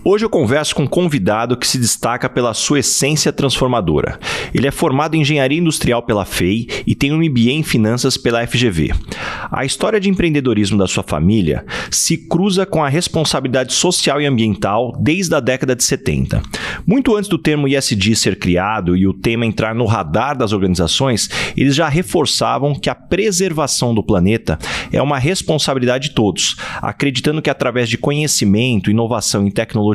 Hoje eu converso com um convidado que se destaca pela sua essência transformadora. Ele é formado em Engenharia Industrial pela FEI e tem um MBA em Finanças pela FGV. A história de empreendedorismo da sua família se cruza com a responsabilidade social e ambiental desde a década de 70. Muito antes do termo ESG ser criado e o tema entrar no radar das organizações, eles já reforçavam que a preservação do planeta é uma responsabilidade de todos, acreditando que através de conhecimento, inovação e tecnologia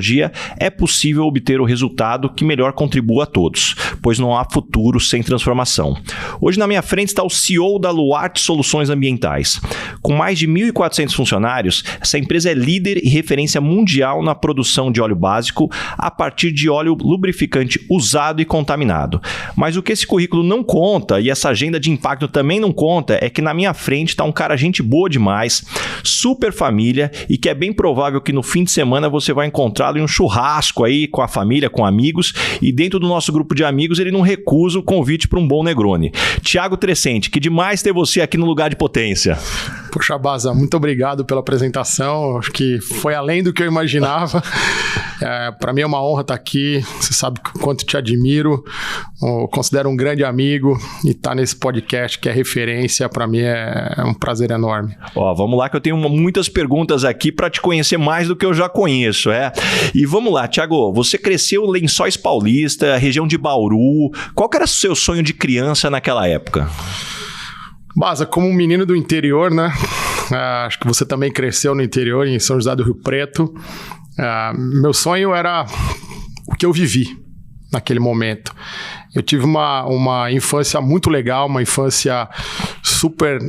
é possível obter o resultado que melhor contribua a todos, pois não há futuro sem transformação. Hoje na minha frente está o CEO da Luarte Soluções Ambientais. Com mais de 1.400 funcionários, essa empresa é líder e referência mundial na produção de óleo básico a partir de óleo lubrificante usado e contaminado. Mas o que esse currículo não conta, e essa agenda de impacto também não conta, é que na minha frente está um cara gente boa demais, super família, e que é bem provável que no fim de semana você vai encontrá-lo em um churrasco aí com a família, com amigos, e dentro do nosso grupo de amigos ele não recusa o convite para um bom Negroni. Tiago Trecente, que demais ter você aqui no Lugar de Potência. Poxa, Baza, muito obrigado pela apresentação, acho que foi além do que eu imaginava. Para mim é uma honra estar aqui, você sabe o quanto te admiro, eu considero um grande amigo e estar nesse podcast que é referência, para mim é um prazer enorme. Vamos lá que eu tenho muitas perguntas aqui para te conhecer mais do que eu já conheço. E vamos lá, Tiago, você cresceu em Lençóis Paulista, região de Bauru, qual que era o seu sonho de criança naquela época? Baza, como um menino do interior, né? Acho que você também cresceu no interior, em São José do Rio Preto. Meu sonho era o que eu vivi naquele momento. Eu tive uma infância muito legal, uma infância super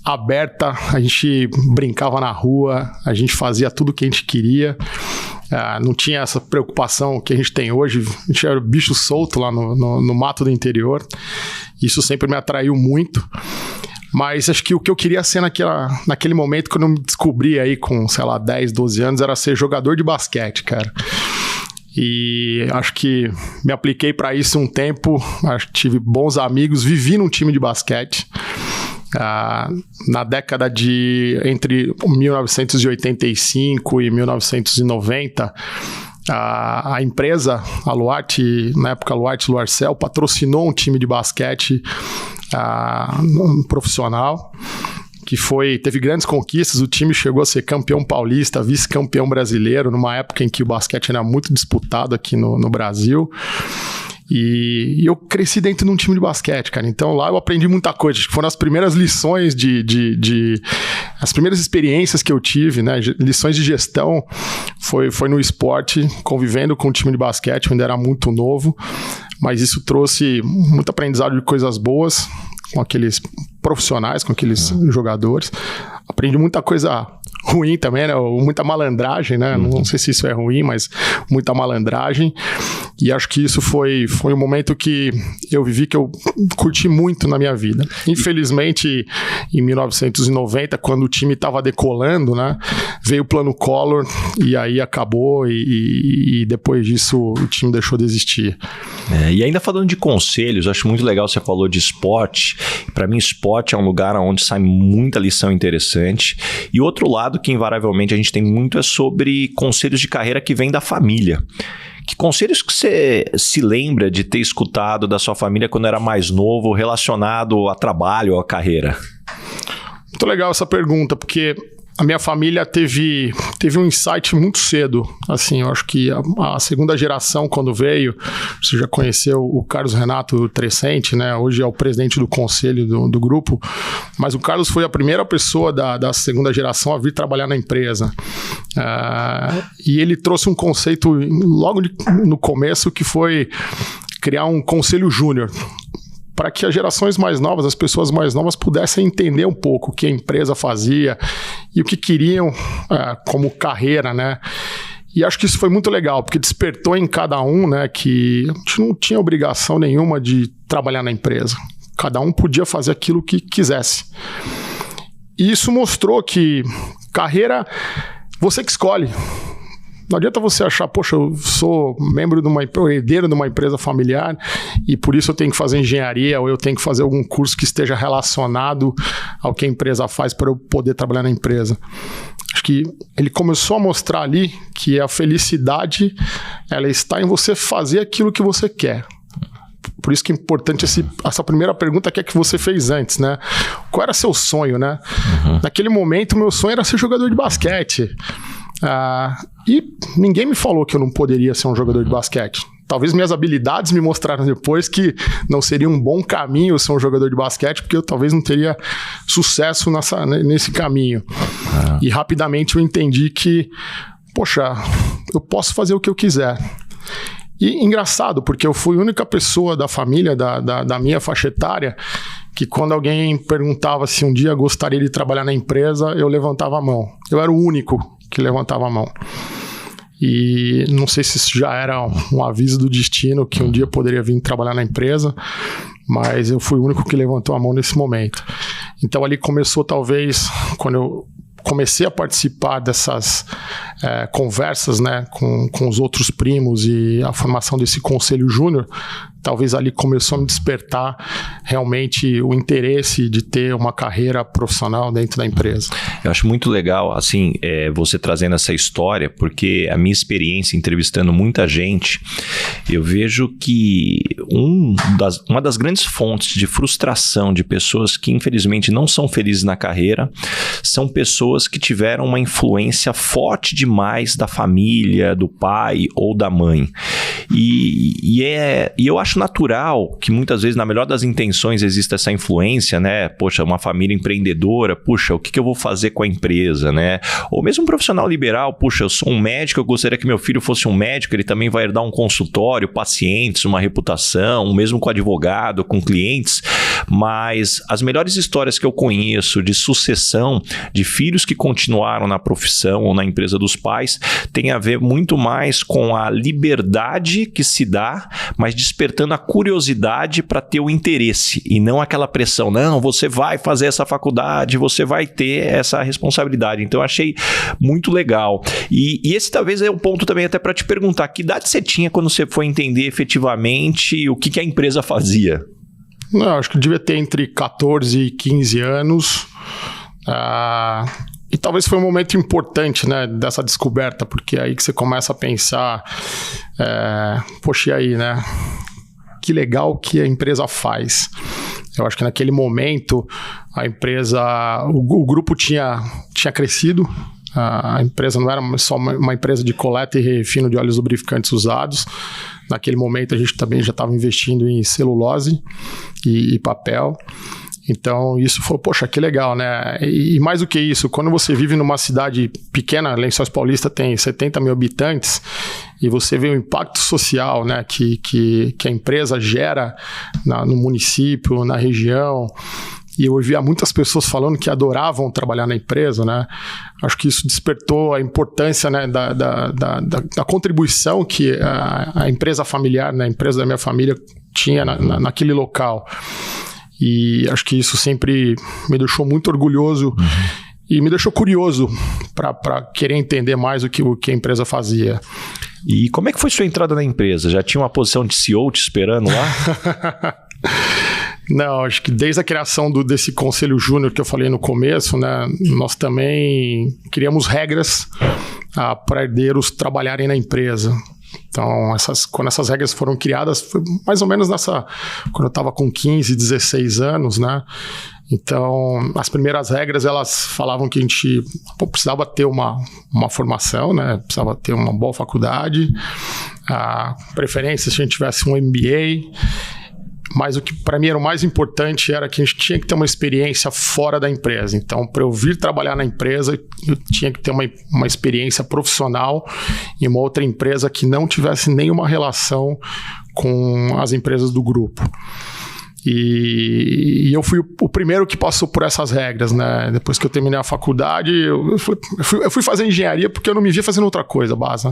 aberta, a gente brincava na rua, a gente fazia tudo o que a gente queria. Não tinha essa preocupação que a gente tem hoje, a gente era bicho solto lá no mato do interior. Isso sempre me atraiu muito. Mas acho que o que eu queria ser naquele momento, quando eu me descobri aí com, 10, 12 anos, era ser jogador de basquete, cara. E acho que me apliquei para isso um tempo, acho que tive bons amigos, vivi num time de basquete. Na década entre 1985 e 1990, a empresa, a Luarte, na época a Luarte Luarcel, patrocinou um time de basquete profissional, que teve grandes conquistas. O time chegou a ser campeão paulista, vice-campeão brasileiro, numa época em que o basquete era muito disputado aqui no Brasil. E eu cresci dentro de um time de basquete, cara. Então lá eu aprendi muita coisa. Acho que foram as primeiras lições as primeiras experiências que eu tive, né? Lições de gestão foi no esporte, convivendo com o time de basquete, eu ainda era muito novo. Mas isso trouxe muito aprendizado de coisas boas com aqueles profissionais, com aqueles jogadores. Aprendi muita coisa ruim também, né? Muita malandragem, né? Não sei se isso é ruim, mas muita malandragem. E acho que isso foi um momento que eu vivi, que eu curti muito na minha vida. Infelizmente, em 1990, quando o time estava decolando, né? Veio o Plano Collor e aí acabou e depois disso o time deixou de existir. E ainda falando de conselhos, acho muito legal, você falou de esporte. Para mim, esporte é um lugar onde sai muita lição interessante. E outro lado que invariavelmente a gente tem muito é sobre conselhos de carreira que vêm da família. Que conselhos que você se lembra de ter escutado da sua família quando era mais novo, relacionado a trabalho ou a carreira? Muito legal essa pergunta, porque a minha família teve um insight muito cedo. Assim, eu acho que a segunda geração, quando veio, você já conheceu o Carlos Renato Trecente, né? Hoje é o presidente do conselho do grupo, mas o Carlos foi a primeira pessoa da segunda geração a vir trabalhar na empresa. E ele trouxe um conceito logo no começo, que foi criar um conselho júnior, para que as gerações mais novas, as pessoas mais novas pudessem entender um pouco o que a empresa fazia e o que queriam como carreira, né? E acho que isso foi muito legal, porque despertou em cada um, né, que a gente não tinha obrigação nenhuma de trabalhar na empresa. Cada um podia fazer aquilo que quisesse. E isso mostrou que carreira, você que escolhe. Não adianta você achar, poxa, eu sou herdeiro de uma empresa familiar e por isso eu tenho que fazer engenharia ou eu tenho que fazer algum curso que esteja relacionado ao que a empresa faz para eu poder trabalhar na empresa. Acho que ele começou a mostrar ali que a felicidade, ela está em você fazer aquilo que você quer. Por isso que é importante essa primeira pergunta que você fez antes, né? Qual era seu sonho, né? Naquele momento, meu sonho era ser jogador de basquete. E ninguém me falou que eu não poderia ser um jogador de basquete. Talvez minhas habilidades me mostraram depois que não seria um bom caminho ser um jogador de basquete, porque eu talvez não teria sucesso nesse caminho. E rapidamente eu entendi que, poxa, eu posso fazer o que eu quiser. E engraçado, porque eu fui a única pessoa da família, da minha faixa etária, que quando alguém perguntava se um dia gostaria de trabalhar na empresa, eu levantava a mão. Eu era o único que levantava a mão. E não sei se isso já era um aviso do destino, que um dia eu poderia vir trabalhar na empresa, mas eu fui o único que levantou a mão nesse momento. Então ali começou, talvez, quando eu comecei a participar dessas conversas, né, com os outros primos e a formação desse conselho júnior, talvez ali começou a me despertar realmente o interesse de ter uma carreira profissional dentro da empresa. Eu acho muito legal, assim, você trazendo essa história, porque a minha experiência entrevistando muita gente, eu vejo que uma das grandes fontes de frustração de pessoas que infelizmente não são felizes na carreira são pessoas que tiveram uma influência forte demais da família, do pai ou da mãe. E eu acho natural que muitas vezes, na melhor das intenções, exista essa influência, né? Poxa, uma família empreendedora, puxa, o que eu vou fazer com a empresa, né? Ou mesmo um profissional liberal, puxa, eu sou um médico, eu gostaria que meu filho fosse um médico, ele também vai herdar um consultório, pacientes, uma reputação, mesmo com advogado, com clientes. Mas as melhores histórias que eu conheço de sucessão, de filhos que continuaram na profissão ou na empresa dos pais, tem a ver muito mais com a liberdade que se dá, mas despertando a curiosidade para ter o interesse e não aquela pressão, não, você vai fazer essa faculdade, você vai ter essa responsabilidade. Então eu achei muito legal. E esse talvez é um ponto também até para te perguntar, que idade você tinha quando você foi entender efetivamente o que a empresa fazia? Não, acho que devia ter entre 14 e 15 anos. E talvez foi um momento importante, né, dessa descoberta, porque é aí que você começa a pensar, poxa, e aí, né? Que legal que a empresa faz. Eu acho que naquele momento a empresa, o grupo tinha crescido. A empresa não era só uma empresa de coleta e refino de óleos lubrificantes usados. Naquele momento a gente também já estava investindo em celulose e papel. Então isso foi, poxa, que legal, né? E mais do que isso, quando você vive numa cidade pequena, Lençóis Paulista tem 70 mil habitantes, e você vê o impacto social, né, que a empresa gera no município, na região. E eu ouvia muitas pessoas falando que adoravam trabalhar na empresa, né? Acho que isso despertou a importância, né, da contribuição que a empresa familiar, né, a empresa da minha família tinha naquele local. E acho que isso sempre me deixou muito orgulhoso e me deixou curioso para querer entender mais o que a empresa fazia. E como é que foi sua entrada na empresa? Já tinha uma posição de CEO te esperando lá? Não, acho que desde a criação desse Conselho Júnior que eu falei no começo, né, nós também criamos regras para herdeiros trabalharem na empresa. Então, quando essas regras foram criadas, foi mais ou menos quando eu estava com 15, 16 anos, né? Então, as primeiras regras, elas falavam que a gente precisava ter uma formação, né? Precisava ter uma boa faculdade, a preferência se a gente tivesse um MBA, mas o que para mim era o mais importante era que a gente tinha que ter uma experiência fora da empresa. Então, para eu vir trabalhar na empresa, eu tinha que ter uma experiência profissional em uma outra empresa que não tivesse nenhuma relação com as empresas do grupo. E eu fui o primeiro que passou por essas regras, né? Depois que eu terminei a faculdade, eu fui fazer engenharia porque eu não me via fazendo outra coisa, base.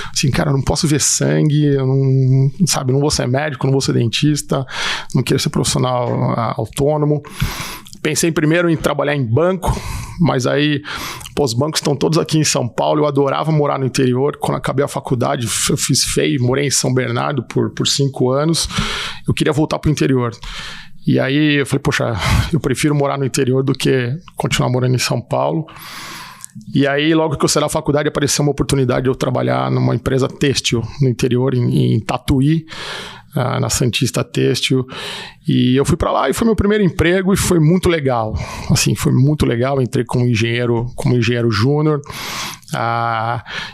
Assim, cara, eu não posso ver sangue, eu não vou ser médico, não vou ser dentista, não quero ser profissional autônomo. Pensei primeiro em trabalhar em banco, mas aí os bancos estão todos aqui em São Paulo. Eu adorava morar no interior. Quando acabei a faculdade, eu fiz FEI, morei em São Bernardo por 5 anos. Eu queria voltar para o interior. E aí eu falei, poxa, eu prefiro morar no interior do que continuar morando em São Paulo. E aí, logo que eu saí da faculdade, apareceu uma oportunidade de eu trabalhar numa empresa têxtil no interior, em Tatuí, na Santista Têxtil. E eu fui para lá e foi meu primeiro emprego e foi muito legal. Assim, foi muito legal. Eu entrei como engenheiro júnior.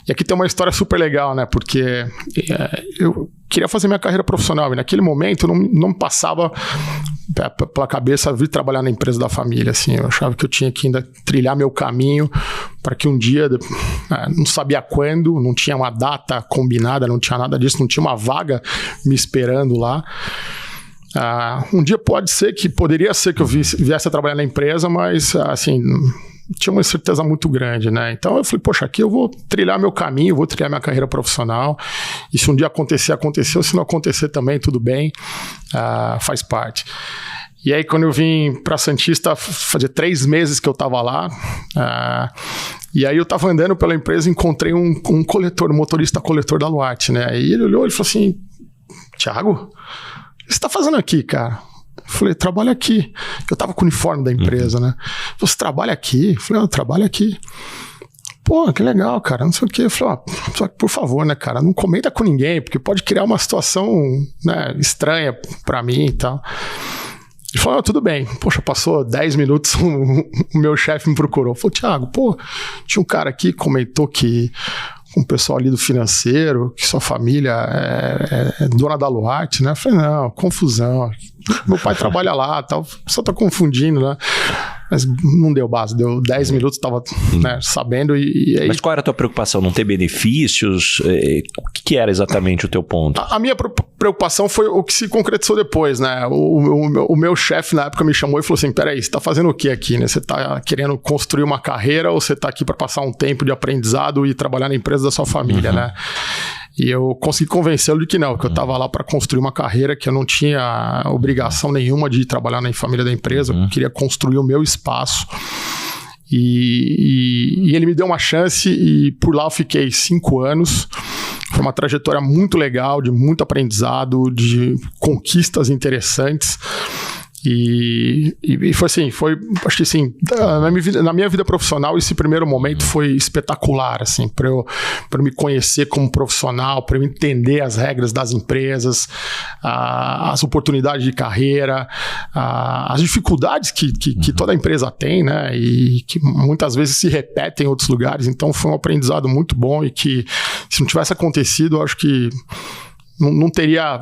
E aqui tem uma história super legal, né? Porque eu queria fazer minha carreira profissional e naquele momento não passava pela cabeça vir trabalhar na empresa da família, assim. Eu achava que eu tinha que ainda trilhar meu caminho para que um dia, não sabia quando, não tinha uma data combinada, não tinha nada disso, não tinha uma vaga me esperando lá. Um dia poderia ser que eu viesse a trabalhar na empresa, mas assim, tinha uma incerteza muito grande, né? Então eu falei, poxa, aqui eu vou trilhar meu caminho, vou trilhar minha carreira profissional, e se um dia acontecer, aconteceu, se não acontecer também, tudo bem, faz parte. E aí quando eu vim para Santista, fazia 3 meses que eu estava lá, e aí eu estava andando pela empresa e encontrei um motorista coletor da Aluarte, né? E ele olhou e falou assim, Thiago, o que você está fazendo aqui, cara? Eu falei, trabalho aqui. Eu tava com o uniforme da empresa, né? Você trabalha aqui? Eu falei, eu trabalho aqui. Pô, que legal, cara, não sei o quê. Eu falei, só que por favor, né, cara, não comenta com ninguém, porque pode criar uma situação, né, estranha pra mim e tal. Ele falou, tudo bem. Poxa, passou 10 minutos, o meu chefe me procurou. Falou, Thiago, tinha um cara aqui que comentou que com o pessoal ali do financeiro, que sua família é dona da Aluarte, né? Eu falei, não, confusão. Meu pai trabalha lá, tal, só tá confundindo, né? Mas não deu base, deu 10 minutos, tava, né, sabendo e aí... Mas qual era a tua preocupação? Não ter benefícios? O que era exatamente o teu ponto? A minha preocupação foi o que se concretizou depois, né? O meu chefe na época me chamou e falou assim, peraí, você tá fazendo o que aqui, né? Você tá querendo construir uma carreira ou você tá aqui para passar um tempo de aprendizado e trabalhar na empresa da sua família, né? E eu consegui convencê-lo de que não, que eu estava lá para construir uma carreira, que eu não tinha obrigação nenhuma de trabalhar na família da empresa, eu queria construir o meu espaço. E ele me deu uma chance e por lá eu fiquei 5 anos. Foi uma trajetória muito legal, de muito aprendizado, de conquistas interessantes. E foi assim, acho que assim, na minha vida profissional, esse primeiro momento foi espetacular, assim, para eu me conhecer como profissional, para eu entender as regras das empresas, as oportunidades de carreira, as dificuldades que toda empresa tem, né, e que muitas vezes se repetem em outros lugares. Então foi um aprendizado muito bom e que, se não tivesse acontecido, eu acho que não teria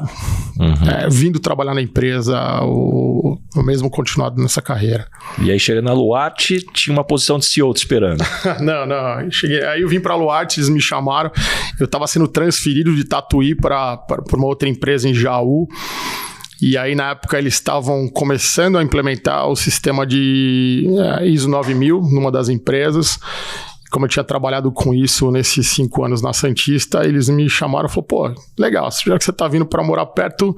vindo trabalhar na empresa ou mesmo continuado nessa carreira. E aí, chegando na Aluarte, tinha uma posição de CEO te esperando. Não. Aí eu vim para a Aluarte, eles me chamaram. Eu estava sendo transferido de Tatuí para uma outra empresa em Jaú. E aí, na época, eles estavam começando a implementar o sistema de ISO 9000 numa das empresas. Como eu tinha trabalhado com isso nesses 5 anos na Santista, eles me chamaram e falaram, legal, já que você está vindo para morar perto,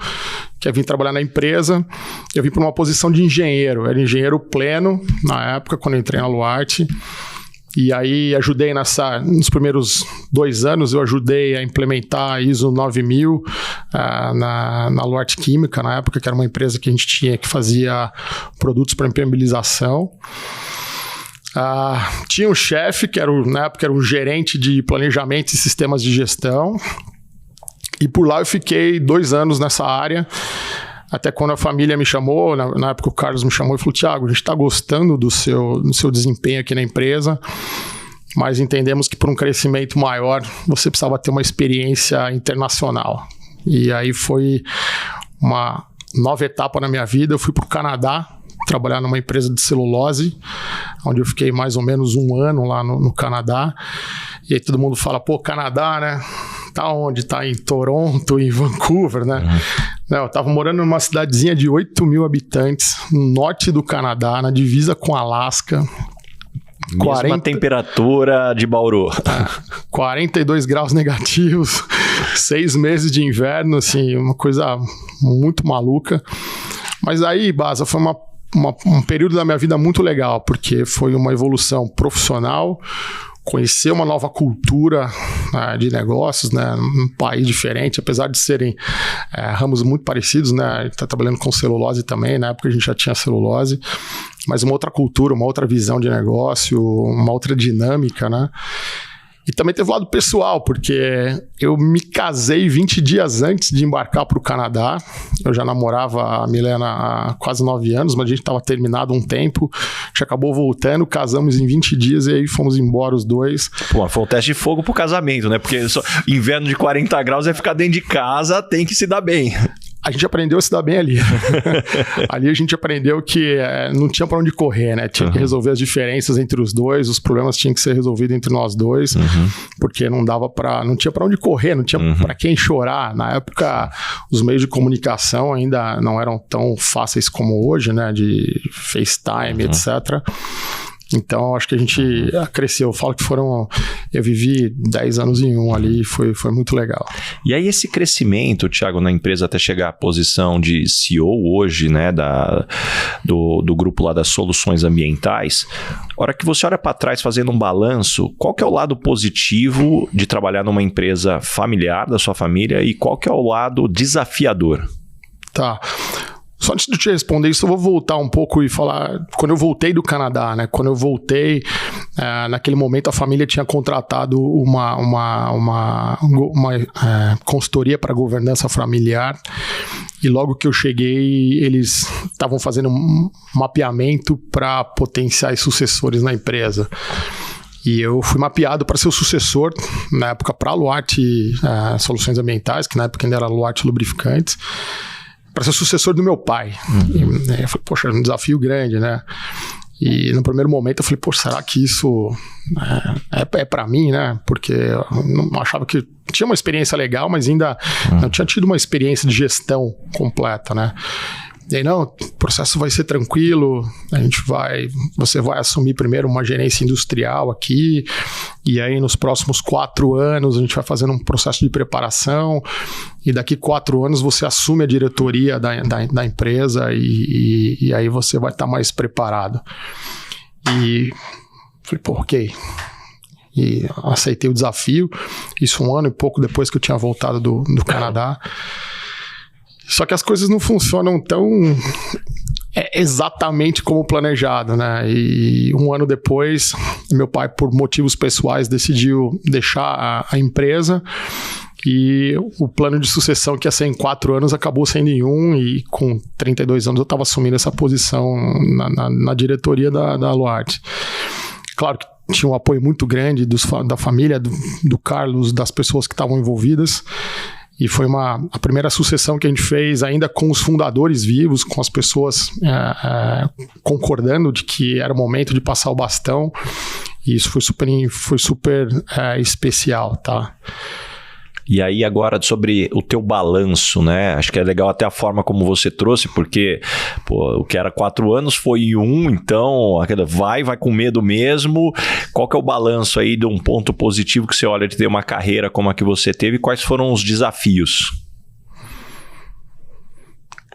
quer vir trabalhar na empresa, eu vim para uma posição de engenheiro, eu era engenheiro pleno na época, quando eu entrei na Aluarte, e aí ajudei nos primeiros 2 anos, eu ajudei a implementar a ISO 9000 na Aluarte Química, na época, que era uma empresa que a gente tinha que fazia produtos para impermeabilização. Tinha um chefe, que na época era o gerente de planejamento e sistemas de gestão, e por lá eu fiquei 2 anos nessa área, até quando a família me chamou, na época o Carlos me chamou e falou, Thiago, a gente está gostando do seu desempenho aqui na empresa, mas entendemos que por um crescimento maior você precisava ter uma experiência internacional. E aí foi uma nova etapa na minha vida, eu fui para o Canadá, trabalhar numa empresa de celulose, onde eu fiquei mais ou menos 1 ano lá no Canadá. E aí todo mundo fala, Canadá, né? Tá onde? Tá em Toronto, em Vancouver, né? Não, eu tava morando numa cidadezinha de 8.000 habitantes, no norte do Canadá, na divisa com Alasca. Mesma temperatura de Bauru. 42 graus negativos, 6 meses de inverno, assim, uma coisa muito maluca. Mas aí, Baza, foi um período da minha vida muito legal, porque foi uma evolução profissional, conhecer uma nova cultura de negócios, né, num país diferente, apesar de serem ramos muito parecidos, né, a gente está trabalhando com celulose também, na época a gente já tinha celulose, mas uma outra cultura, uma outra visão de negócio, uma outra dinâmica, né. E também teve o lado pessoal, porque eu me casei 20 dias antes de embarcar para o Canadá. Eu já namorava a Milena há quase 9 anos, mas a gente estava terminado um tempo. A gente acabou voltando, casamos em 20 dias e aí fomos embora os dois. Pô, foi um teste de fogo pro casamento, né? Porque inverno de 40 graus é ficar dentro de casa, tem que se dar bem. A gente aprendeu a se dar bem ali. Ali a gente aprendeu que não tinha para onde correr, né? Tinha que resolver as diferenças entre os dois, os problemas tinham que ser resolvidos entre nós dois, porque não tinha para onde correr, não tinha para quem chorar. Na época, os meios de comunicação ainda não eram tão fáceis como hoje, né? De FaceTime, etc. Então, acho que a gente cresceu. Eu falo que eu vivi 10 anos em um ali, foi muito legal. E aí esse crescimento, Thiago, na empresa até chegar à posição de CEO hoje, né, do grupo lá das soluções ambientais, a hora que você olha para trás fazendo um balanço, qual que é o lado positivo de trabalhar numa empresa familiar da sua família e qual que é o lado desafiador? Tá. Só antes de te responder isso, eu vou voltar um pouco e falar... Quando eu voltei do Canadá, né? Quando eu voltei, naquele momento a família tinha contratado uma consultoria para governança familiar. E logo que eu cheguei, eles estavam fazendo um mapeamento para potenciais sucessores na empresa. E eu fui mapeado para ser o sucessor, na época, para a Luarte Soluções Ambientais, que na época ainda era Luarte Lubrificantes, para ser o sucessor do meu pai. E, eu falei, poxa, é um desafio grande, né? E no primeiro momento eu falei, poxa, será que isso é para mim, né? Porque eu não achava que... Tinha uma experiência legal, mas ainda não tinha tido uma experiência de gestão completa, né? E aí, não, o processo vai ser tranquilo, você vai assumir primeiro uma gerência industrial aqui, e aí nos próximos 4 anos a gente vai fazendo um processo de preparação, e daqui 4 anos você assume a diretoria da empresa, e aí você vai estar mais preparado. E falei, pô, ok. E aceitei o desafio, isso 1 ano e pouco depois que eu tinha voltado do Canadá. Só que as coisas não funcionam tão exatamente como planejado, né? E 1 ano depois, meu pai, por motivos pessoais, decidiu deixar a empresa e o plano de sucessão que ia ser em 4 anos acabou sendo em 1 e com 32 anos eu estava assumindo essa posição na diretoria da Luarte. Claro que tinha um apoio muito grande da família, do Carlos, das pessoas que estavam envolvidas. E foi a primeira sucessão que a gente fez ainda com os fundadores vivos, com as pessoas concordando de que era o momento de passar o bastão. E isso foi super especial, tá? E aí agora sobre o teu balanço, né? Acho que é legal até a forma como você trouxe, porque o que era 4 anos foi 1, então vai com medo mesmo. Qual que é o balanço aí de um ponto positivo que você olha de ter uma carreira como a que você teve? Quais foram os desafios?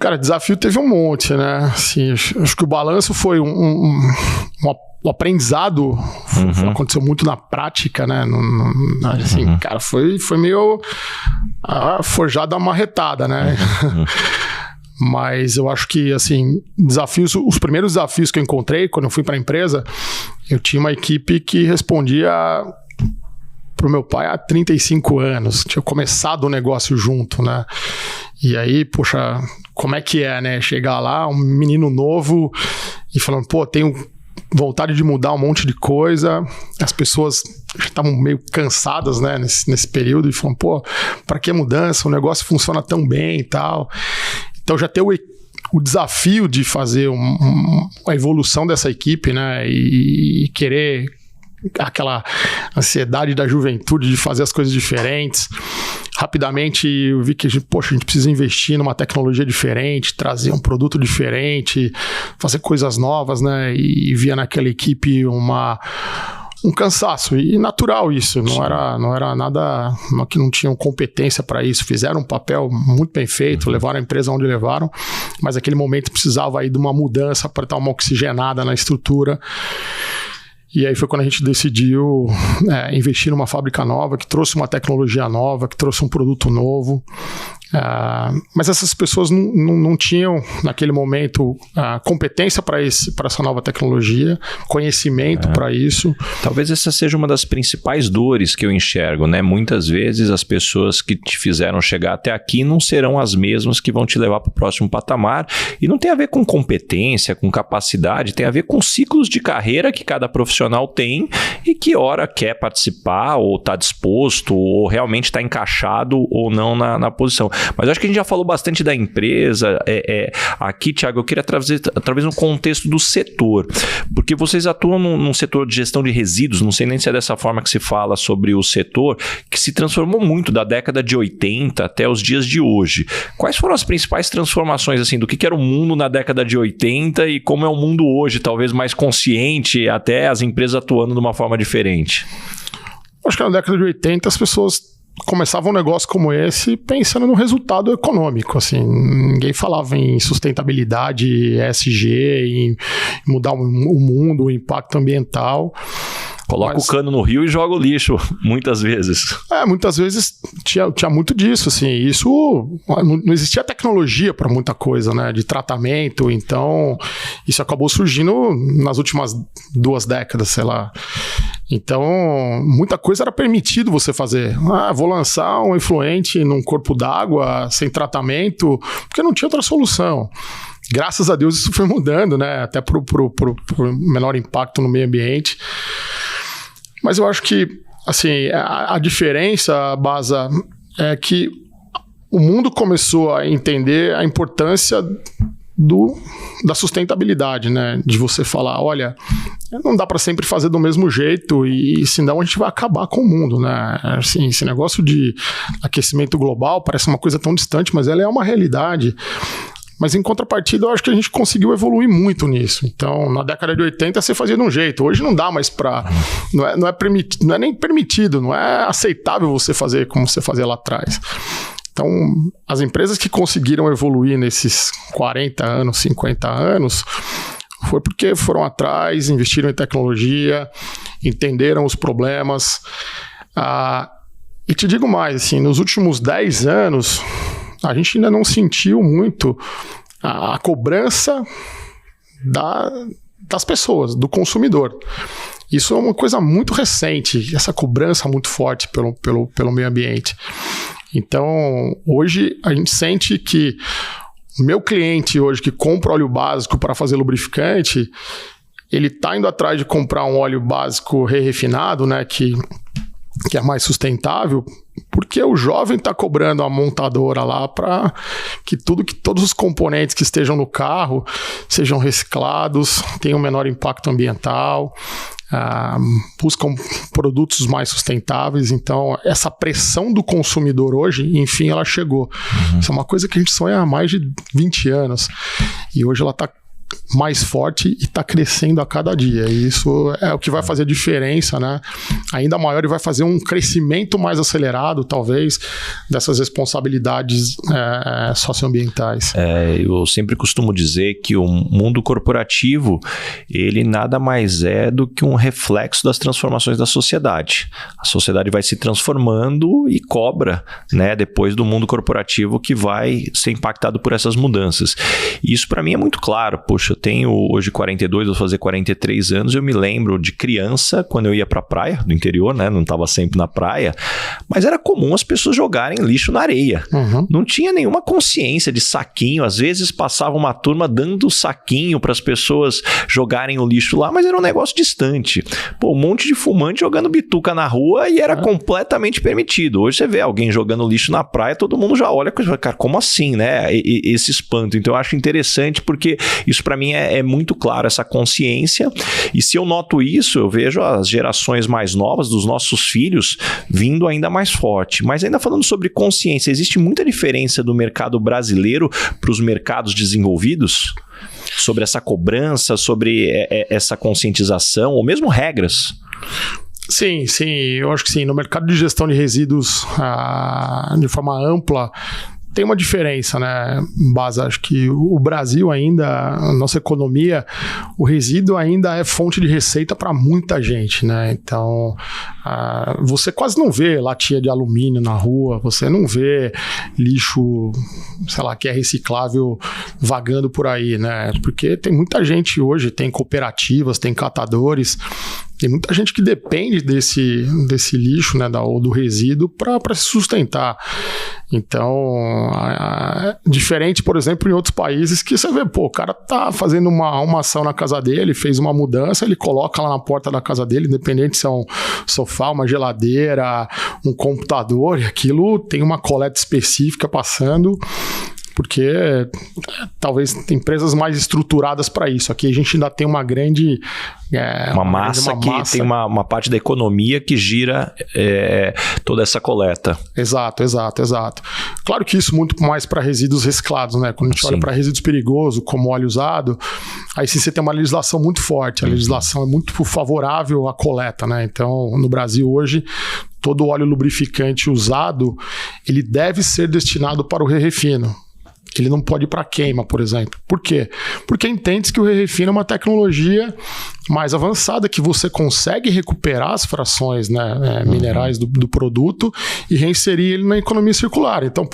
Cara, desafio teve um monte, né? Assim, acho que o balanço foi o aprendizado aconteceu muito na prática, né? Assim, cara, foi meio forjado a marretada, né? Mas eu acho que, assim, os primeiros desafios que eu encontrei quando eu fui para a empresa, eu tinha uma equipe que respondia pro meu pai há 35 anos. Tinha começado o negócio junto, né? E aí, poxa, como é que é, né? Chegar lá, um menino novo e falando, pô, tenho vontade de mudar um monte de coisa. As pessoas estavam meio cansadas, né, nesse período e falam, pô, para que mudança? O negócio funciona tão bem e tal. Então já ter o desafio de fazer a evolução dessa equipe, né, e querer aquela ansiedade da juventude de fazer as coisas diferentes. Rapidamente eu vi que a gente precisa investir numa tecnologia diferente, trazer um produto diferente, fazer coisas novas, né? E via naquela equipe um cansaço, e natural isso, não era nada que não tinham competência para isso, fizeram um papel muito bem feito, levaram a empresa onde levaram, mas naquele momento precisava aí de uma mudança para dar uma oxigenada na estrutura. E aí foi quando a gente decidiu investir numa fábrica nova, que trouxe uma tecnologia nova, que trouxe um produto novo. Mas essas pessoas não tinham, naquele momento, competência para essa nova tecnologia, conhecimento para isso. Talvez essa seja uma das principais dores que eu enxergo, né? Muitas vezes as pessoas que te fizeram chegar até aqui não serão as mesmas que vão te levar para o próximo patamar. E não tem a ver com competência, com capacidade, tem a ver com ciclos de carreira que cada profissional tem e que hora quer participar ou está disposto ou realmente está encaixado ou não na posição. Mas eu acho que a gente já falou bastante da empresa. Aqui, Thiago, eu queria trazer talvez um contexto do setor, porque vocês atuam num setor de gestão de resíduos, não sei nem se é dessa forma que se fala sobre o setor, que se transformou muito da década de 80 até os dias de hoje. Quais foram as principais transformações assim, do que era o mundo na década de 80 e como é o mundo hoje, talvez mais consciente, até as empresas atuando de uma forma diferente? Acho que na década de 80 as pessoas começavam um negócio como esse pensando no resultado econômico, assim, ninguém falava em sustentabilidade, ESG, em mudar o mundo, o impacto ambiental. Coloca o cano no rio e joga o lixo, muitas vezes. Muitas vezes tinha muito disso, assim, isso não existia tecnologia para muita coisa, né, de tratamento, então isso acabou surgindo nas últimas 2 décadas, sei lá. Então, muita coisa era permitido você fazer. Vou lançar um efluente num corpo d'água sem tratamento, porque não tinha outra solução. Graças a Deus isso foi mudando, né, até pro menor impacto no meio ambiente. Mas eu acho que, assim, a diferença, Baza, é que o mundo começou a entender a importância da sustentabilidade, né? De você falar, olha, não dá para sempre fazer do mesmo jeito e senão a gente vai acabar com o mundo, né? Assim, esse negócio de aquecimento global parece uma coisa tão distante, mas ela é uma realidade. Mas em contrapartida, eu acho que a gente conseguiu evoluir muito nisso. Então, na década de 80, você fazia de um jeito. Hoje não dá mais para... Não é nem permitido, não é aceitável você fazer como você fazia lá atrás. Então, as empresas que conseguiram evoluir nesses 40 anos, 50 anos, foi porque foram atrás, investiram em tecnologia, entenderam os problemas. E te digo mais, assim, nos últimos 10 anos... a gente ainda não sentiu muito a cobrança das pessoas, do consumidor. Isso é uma coisa muito recente, essa cobrança muito forte pelo meio ambiente. Então, hoje a gente sente que o meu cliente hoje que compra óleo básico para fazer lubrificante, ele está indo atrás de comprar um óleo básico refinado, né, que é mais sustentável, porque o jovem está cobrando a montadora lá para que todos os componentes que estejam no carro sejam reciclados, tenham menor impacto ambiental, buscam produtos mais sustentáveis. Então, essa pressão do consumidor hoje, enfim, ela chegou. Isso é uma coisa que a gente sonha há mais de 20 anos. E hoje ela está mais forte e está crescendo a cada dia. E isso é o que vai fazer a diferença, né? Ainda maior, e vai fazer um crescimento mais acelerado, talvez, dessas responsabilidades socioambientais. Eu sempre costumo dizer que o mundo corporativo, ele nada mais é do que um reflexo das transformações da sociedade. A sociedade vai se transformando e cobra, né, depois do mundo corporativo que vai ser impactado por essas mudanças. E isso para mim é muito claro. Poxa, eu tenho hoje 42, vou fazer 43 anos, eu me lembro de criança, quando eu ia pra praia, do interior, né, não estava sempre na praia, mas era comum as pessoas jogarem lixo na areia. Não tinha nenhuma consciência de saquinho, às vezes passava uma turma dando saquinho para as pessoas jogarem o lixo lá, mas era um negócio distante. Pô, um monte de fumante jogando bituca na rua e era completamente permitido. Hoje você vê alguém jogando lixo na praia, todo mundo já olha, cara, como assim, né, esse espanto. Então eu acho interessante porque isso para mim é muito claro, essa consciência. E se eu noto isso, eu vejo as gerações mais novas dos nossos filhos vindo ainda mais forte. Mas ainda falando sobre consciência, existe muita diferença do mercado brasileiro para os mercados desenvolvidos? Sobre essa cobrança, sobre essa conscientização, ou mesmo regras? Sim, eu acho que sim. No mercado de gestão de resíduos, de forma ampla, tem uma diferença, né, Baza? Acho que o Brasil ainda, a nossa economia, o resíduo ainda é fonte de receita para muita gente, né? Então, você quase não vê latinha de alumínio na rua, você não vê lixo, sei lá, que é reciclável vagando por aí, né? Porque tem muita gente hoje, tem cooperativas, tem catadores, tem muita gente que depende desse lixo, né, ou do resíduo para se sustentar. Então, diferente, por exemplo, em outros países que você vê, o cara tá fazendo uma ação na casa dele, fez uma mudança, ele coloca lá na porta da casa dele, independente se é um sofá, uma geladeira, um computador, e aquilo tem uma coleta específica passando, porque talvez tem empresas mais estruturadas para isso. Aqui a gente ainda tem uma grande... Uma massa que tem uma parte da economia que gira toda essa coleta. Exato. Claro que isso muito mais para resíduos reciclados, né? Quando a gente olha para resíduos perigosos, como óleo usado, aí sim você tem uma legislação muito forte. A legislação é muito favorável à coleta, né? Então, no Brasil hoje, todo óleo lubrificante usado, ele deve ser destinado para o re-refino. Ele não pode ir para queima, por exemplo. Por quê? Porque entende-se que o re-refino é uma tecnologia mais avançada, que você consegue recuperar as frações, né, minerais do produto e reinserir ele na economia circular. Então,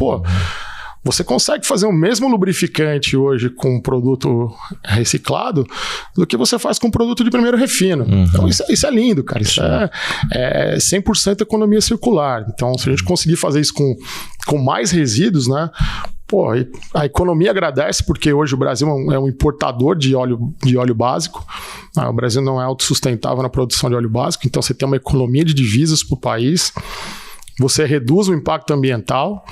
você consegue fazer o mesmo lubrificante hoje com um produto reciclado do que você faz com um produto de primeiro refino. Então, isso é lindo, cara. Isso é 100% economia circular. Então, se a gente conseguir fazer isso com mais resíduos, né? A economia agradece, porque hoje o Brasil é um importador de óleo básico. O Brasil não é autossustentável na produção de óleo básico, então você tem uma economia de divisas para o país, você reduz o impacto ambiental,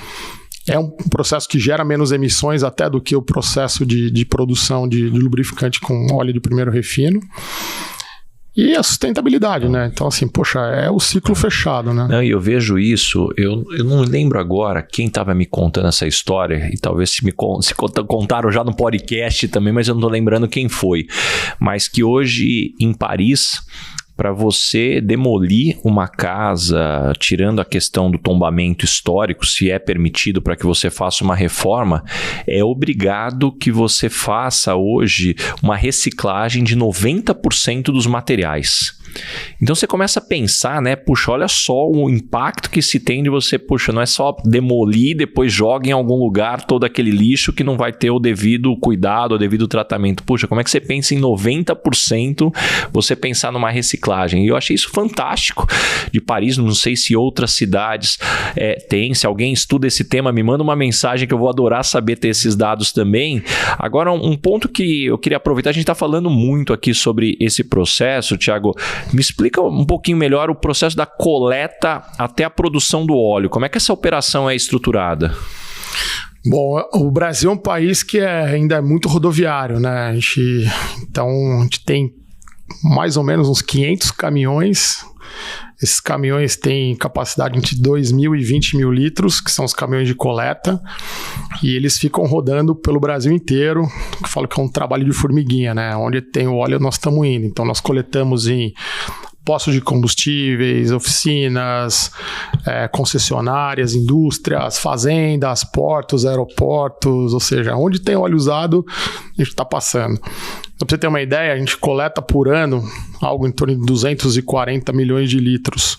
é um processo que gera menos emissões até do que o processo de produção de lubrificante com óleo de primeiro refino. E a sustentabilidade, né? Então, assim, é o ciclo fechado, né? Não, e eu vejo isso, eu não lembro agora quem estava me contando essa história, e talvez se contaram já no podcast também, mas eu não estou lembrando quem foi. Mas que hoje, em Paris, para você demolir uma casa, tirando a questão do tombamento histórico, se é permitido para que você faça uma reforma, é obrigado que você faça hoje uma reciclagem de 90% dos materiais. Então você começa a pensar, né? Puxa, olha só o impacto que se tem de você, não é só demolir, depois joga em algum lugar todo aquele lixo que não vai ter o devido cuidado, o devido tratamento. Puxa, como é que você pensa em 90% você pensar numa reciclagem? E eu achei isso fantástico de Paris, não sei se outras cidades têm, se alguém estuda esse tema, me manda uma mensagem que eu vou adorar saber ter esses dados também. Agora, um ponto que eu queria aproveitar, a gente está falando muito aqui sobre esse processo, Thiago. Me explica um pouquinho melhor o processo da coleta até a produção do óleo. Como é que essa operação é estruturada? Bom, o Brasil é um país que ainda é muito rodoviário, né? A gente tem mais ou menos uns 500 caminhões. Esses caminhões têm capacidade entre 2.000 e 20.000 litros, que são os caminhões de coleta, e eles ficam rodando pelo Brasil inteiro. Eu falo que é um trabalho de formiguinha, né? Onde tem o óleo, nós estamos indo. Então, nós coletamos em postos de combustíveis, oficinas, concessionárias, indústrias, fazendas, portos, aeroportos, ou seja, onde tem óleo usado, a gente está passando. Então, para você ter uma ideia, a gente coleta por ano algo em torno de 240 milhões de litros.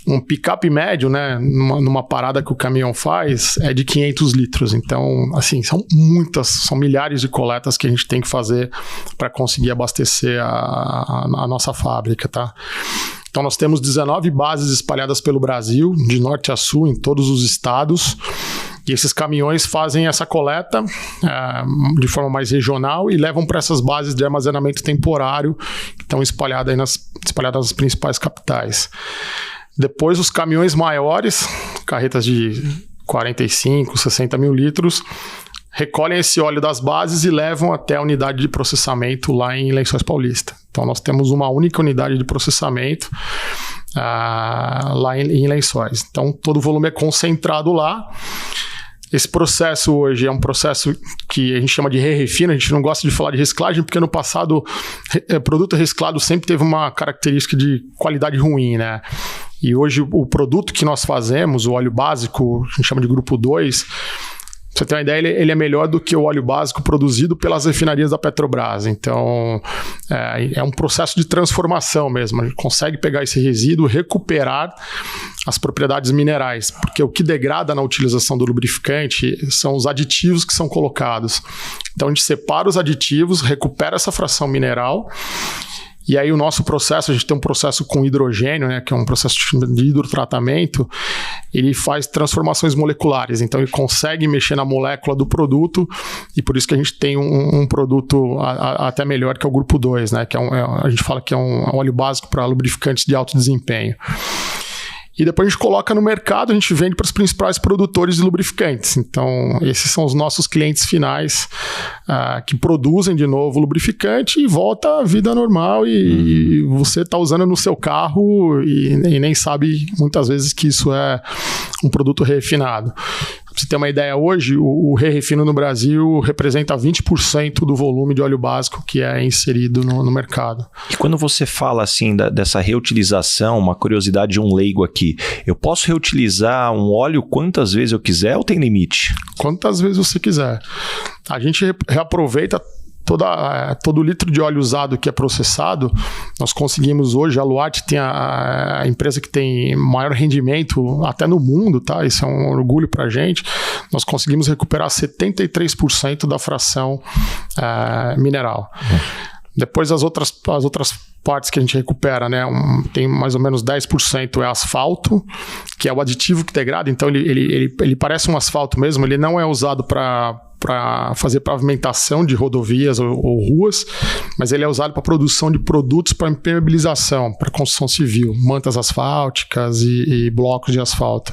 Um picape médio, né, numa parada que o caminhão faz, é de 500 litros. Então, assim, são milhares de coletas que a gente tem que fazer para conseguir abastecer a nossa fábrica, tá? Então, nós temos 19 bases espalhadas pelo Brasil, de norte a sul, em todos os estados. E esses caminhões fazem essa coleta de forma mais regional e levam para essas bases de armazenamento temporário que estão espalhadas nas principais capitais. Depois, os caminhões maiores, carretas de 45, 60 mil litros, recolhem esse óleo das bases e levam até a unidade de processamento lá em Lençóis Paulista. Então, nós temos uma única unidade de processamento lá em Lençóis. Então, todo o volume é concentrado lá. Esse processo hoje é um processo que a gente chama de re-refino. A gente não gosta de falar de reciclagem porque no passado produto reciclado sempre teve uma característica de qualidade ruim, né? E hoje o produto que nós fazemos, o óleo básico, a gente chama de grupo 2, você tem uma ideia, ele é melhor do que o óleo básico produzido pelas refinarias da Petrobras. Então, é um processo de transformação mesmo. A gente consegue pegar esse resíduo, recuperar as propriedades minerais, porque o que degrada na utilização do lubrificante são os aditivos que são colocados. Então, a gente separa os aditivos, recupera essa fração mineral. E aí o nosso processo, a gente tem um processo com hidrogênio, né, que é um processo de hidrotratamento, ele faz transformações moleculares, então ele consegue mexer na molécula do produto, e por isso que a gente tem um produto até melhor, que é o grupo 2, né, que a gente fala que é um óleo básico para lubrificantes de alto desempenho. E depois a gente coloca no mercado, a gente vende para os principais produtores de lubrificantes. Então, esses são os nossos clientes finais que produzem de novo o lubrificante e volta à vida normal e você está usando no seu carro e nem sabe muitas vezes que isso é um produto refinado. Pra você ter uma ideia, hoje o re-refino no Brasil representa 20% do volume de óleo básico que é inserido no mercado. E quando você fala assim dessa reutilização, uma curiosidade de um leigo aqui, eu posso reutilizar um óleo quantas vezes eu quiser ou tem limite? Quantas vezes você quiser. A gente reaproveita todo litro de óleo usado que é processado. Nós conseguimos hoje, a Luart tem a empresa que tem maior rendimento até no mundo, tá? Isso é um orgulho pra gente. Nós conseguimos recuperar 73% da fração mineral. Depois as outras partes que a gente recupera, né? Tem mais ou menos 10% é asfalto, que é o aditivo que degrada, então ele parece um asfalto mesmo, ele não é usado para fazer pavimentação de rodovias ou ruas, mas ele é usado para produção de produtos para impermeabilização, para construção civil, mantas asfálticas e blocos de asfalto.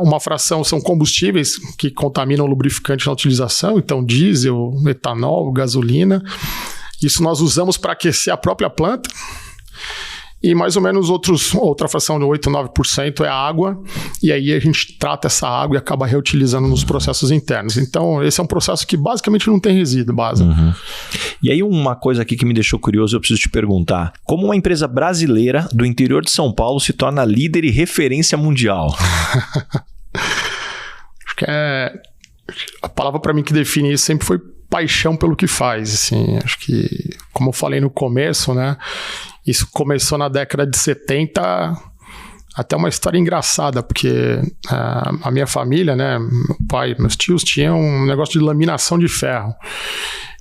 Uma fração são combustíveis que contaminam o lubrificante na utilização, então diesel, etanol, gasolina. Isso nós usamos para aquecer a própria planta. E mais ou menos outra fração de 8, 9% é a água, e aí a gente trata essa água e acaba reutilizando nos processos internos. Então, esse é um processo que basicamente não tem resíduo base. E aí uma coisa aqui que me deixou curioso, eu preciso te perguntar. Como uma empresa brasileira do interior de São Paulo se torna líder e referência mundial? Acho que a palavra para mim que define isso sempre foi paixão pelo que faz. Assim. Acho que, como eu falei no começo, né? Isso começou na década de 70, até uma história engraçada, porque a minha família, né, meu pai, meus tios, tinham um negócio de laminação de ferro.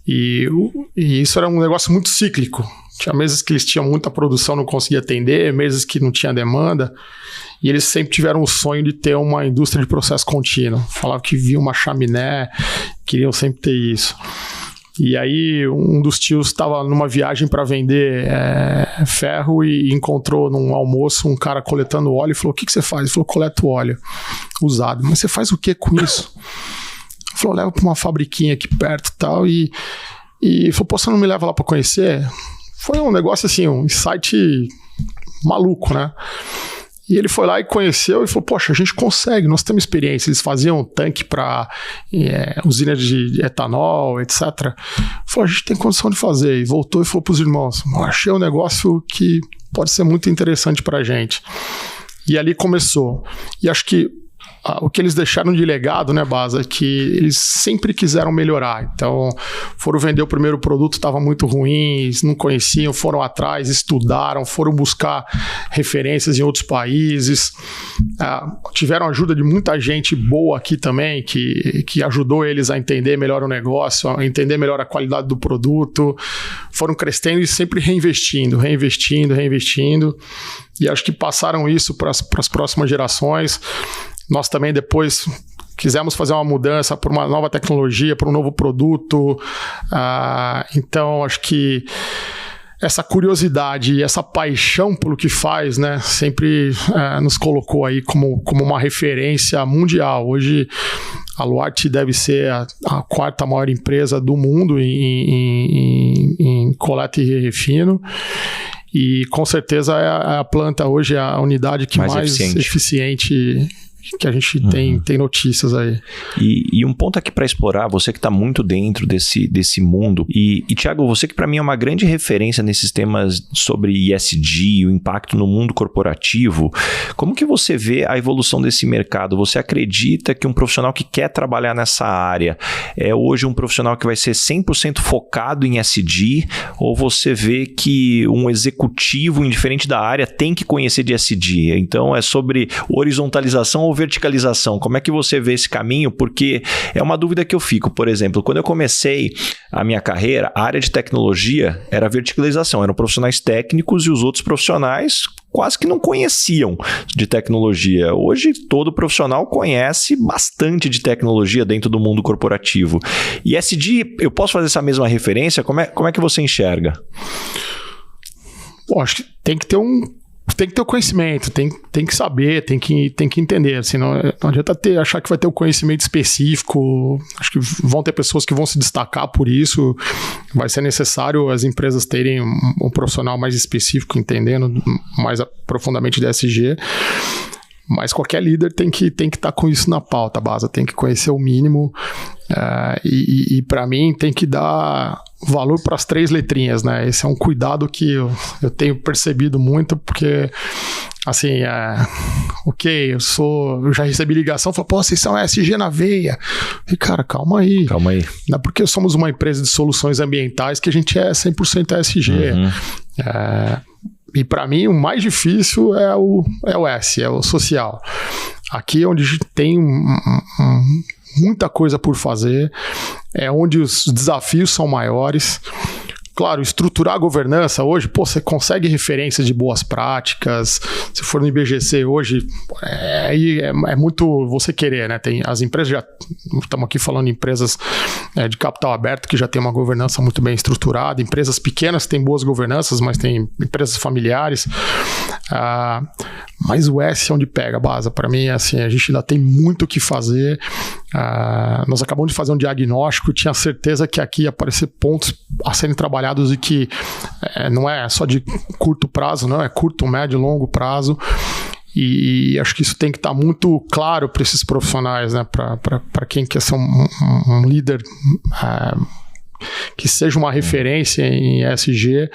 E isso era um negócio muito cíclico. Tinha meses que eles tinham muita produção, não conseguia atender, meses que não tinha demanda. E eles sempre tiveram o sonho de ter uma indústria de processo contínuo. Falavam que viam uma chaminé, queriam sempre ter isso. E aí um dos tios estava numa viagem para vender ferro e encontrou num almoço um cara coletando óleo e falou: o que você faz? Ele falou: coleto óleo usado. Mas você faz o que com isso? Ele falou: leva para uma fabriquinha aqui perto e tal. E falou: pô, você não me leva lá para conhecer? Foi um negócio assim, um insight maluco, né? E ele foi lá e conheceu e falou: poxa, a gente consegue, nós temos experiência. Eles faziam tanque para usinas de etanol, etc. Falou: a gente tem condição de fazer. E voltou e falou para os irmãos: achei um negócio que pode ser muito interessante para a gente. E ali começou. E acho que o que eles deixaram de legado, né, Baza, é que eles sempre quiseram melhorar. Então, foram vender o primeiro produto, estava muito ruim, eles não conheciam, foram atrás, estudaram, foram buscar referências em outros países. Tiveram ajuda de muita gente boa aqui também, que ajudou eles a entender melhor o negócio, a entender melhor a qualidade do produto. Foram crescendo e sempre reinvestindo. E acho que passaram isso para as próximas gerações. Nós também depois quisemos fazer uma mudança por uma nova tecnologia, por um novo produto. Então, acho que essa curiosidade e essa paixão pelo que faz, né, sempre nos colocou aí como uma referência mundial. Hoje, a Luart deve ser a quarta maior empresa do mundo em coleta e refino. E com certeza a planta hoje é a unidade que mais eficiente que a gente tem notícias aí. E um ponto aqui para explorar, você que está muito dentro desse mundo, e Thiago, você que para mim é uma grande referência nesses temas sobre ESG, o impacto no mundo corporativo, como que você vê a evolução desse mercado? Você acredita que um profissional que quer trabalhar nessa área é hoje um profissional que vai ser 100% focado em ESG, ou você vê que um executivo, indiferente da área, tem que conhecer de ESG? Então é sobre horizontalização ou verticalização? Como é que você vê esse caminho? Porque é uma dúvida que eu fico. Por exemplo, quando eu comecei a minha carreira, a área de tecnologia era verticalização, eram profissionais técnicos e os outros profissionais quase que não conheciam de tecnologia. Hoje, todo profissional conhece bastante de tecnologia dentro do mundo corporativo. E ESG, eu posso fazer essa mesma referência? Como é que você enxerga? Bom, acho que tem que ter o conhecimento, tem que saber, tem que entender. Assim, não adianta achar que vai ter um conhecimento específico. Acho que vão ter pessoas que vão se destacar por isso. Vai ser necessário as empresas terem um profissional mais específico, entendendo mais profundamente de ESG. Mas qualquer líder tem que estar com isso na pauta, base. Tem que conhecer o mínimo. E para mim tem que dar valor para as 3 letrinhas, né? Esse é um cuidado que eu tenho percebido muito, porque assim, eu já recebi ligação, falei, pô, vocês são ESG na veia. E cara, calma aí. Não é porque somos uma empresa de soluções ambientais que a gente é 100% ESG. E para mim o mais difícil é o S, é o social. Aqui é onde a gente tem muita coisa por fazer, é onde os desafios são maiores. Claro, estruturar a governança hoje, você consegue referências de boas práticas. Se for no IBGC hoje, é muito você querer, né? Tem as empresas, já estamos aqui falando de empresas de capital aberto que já tem uma governança muito bem estruturada, empresas pequenas têm boas governanças, mas tem empresas familiares. Mas o S é onde pega a base. Para mim, assim, a gente ainda tem muito o que fazer. Nós acabamos de fazer um diagnóstico, tinha certeza que aqui ia aparecer pontos a serem trabalhados e que não é só de curto prazo, não, é curto, médio e longo prazo. E acho que isso tem que estar muito claro para esses profissionais, né? Para quem quer ser um líder que seja uma referência em ESG,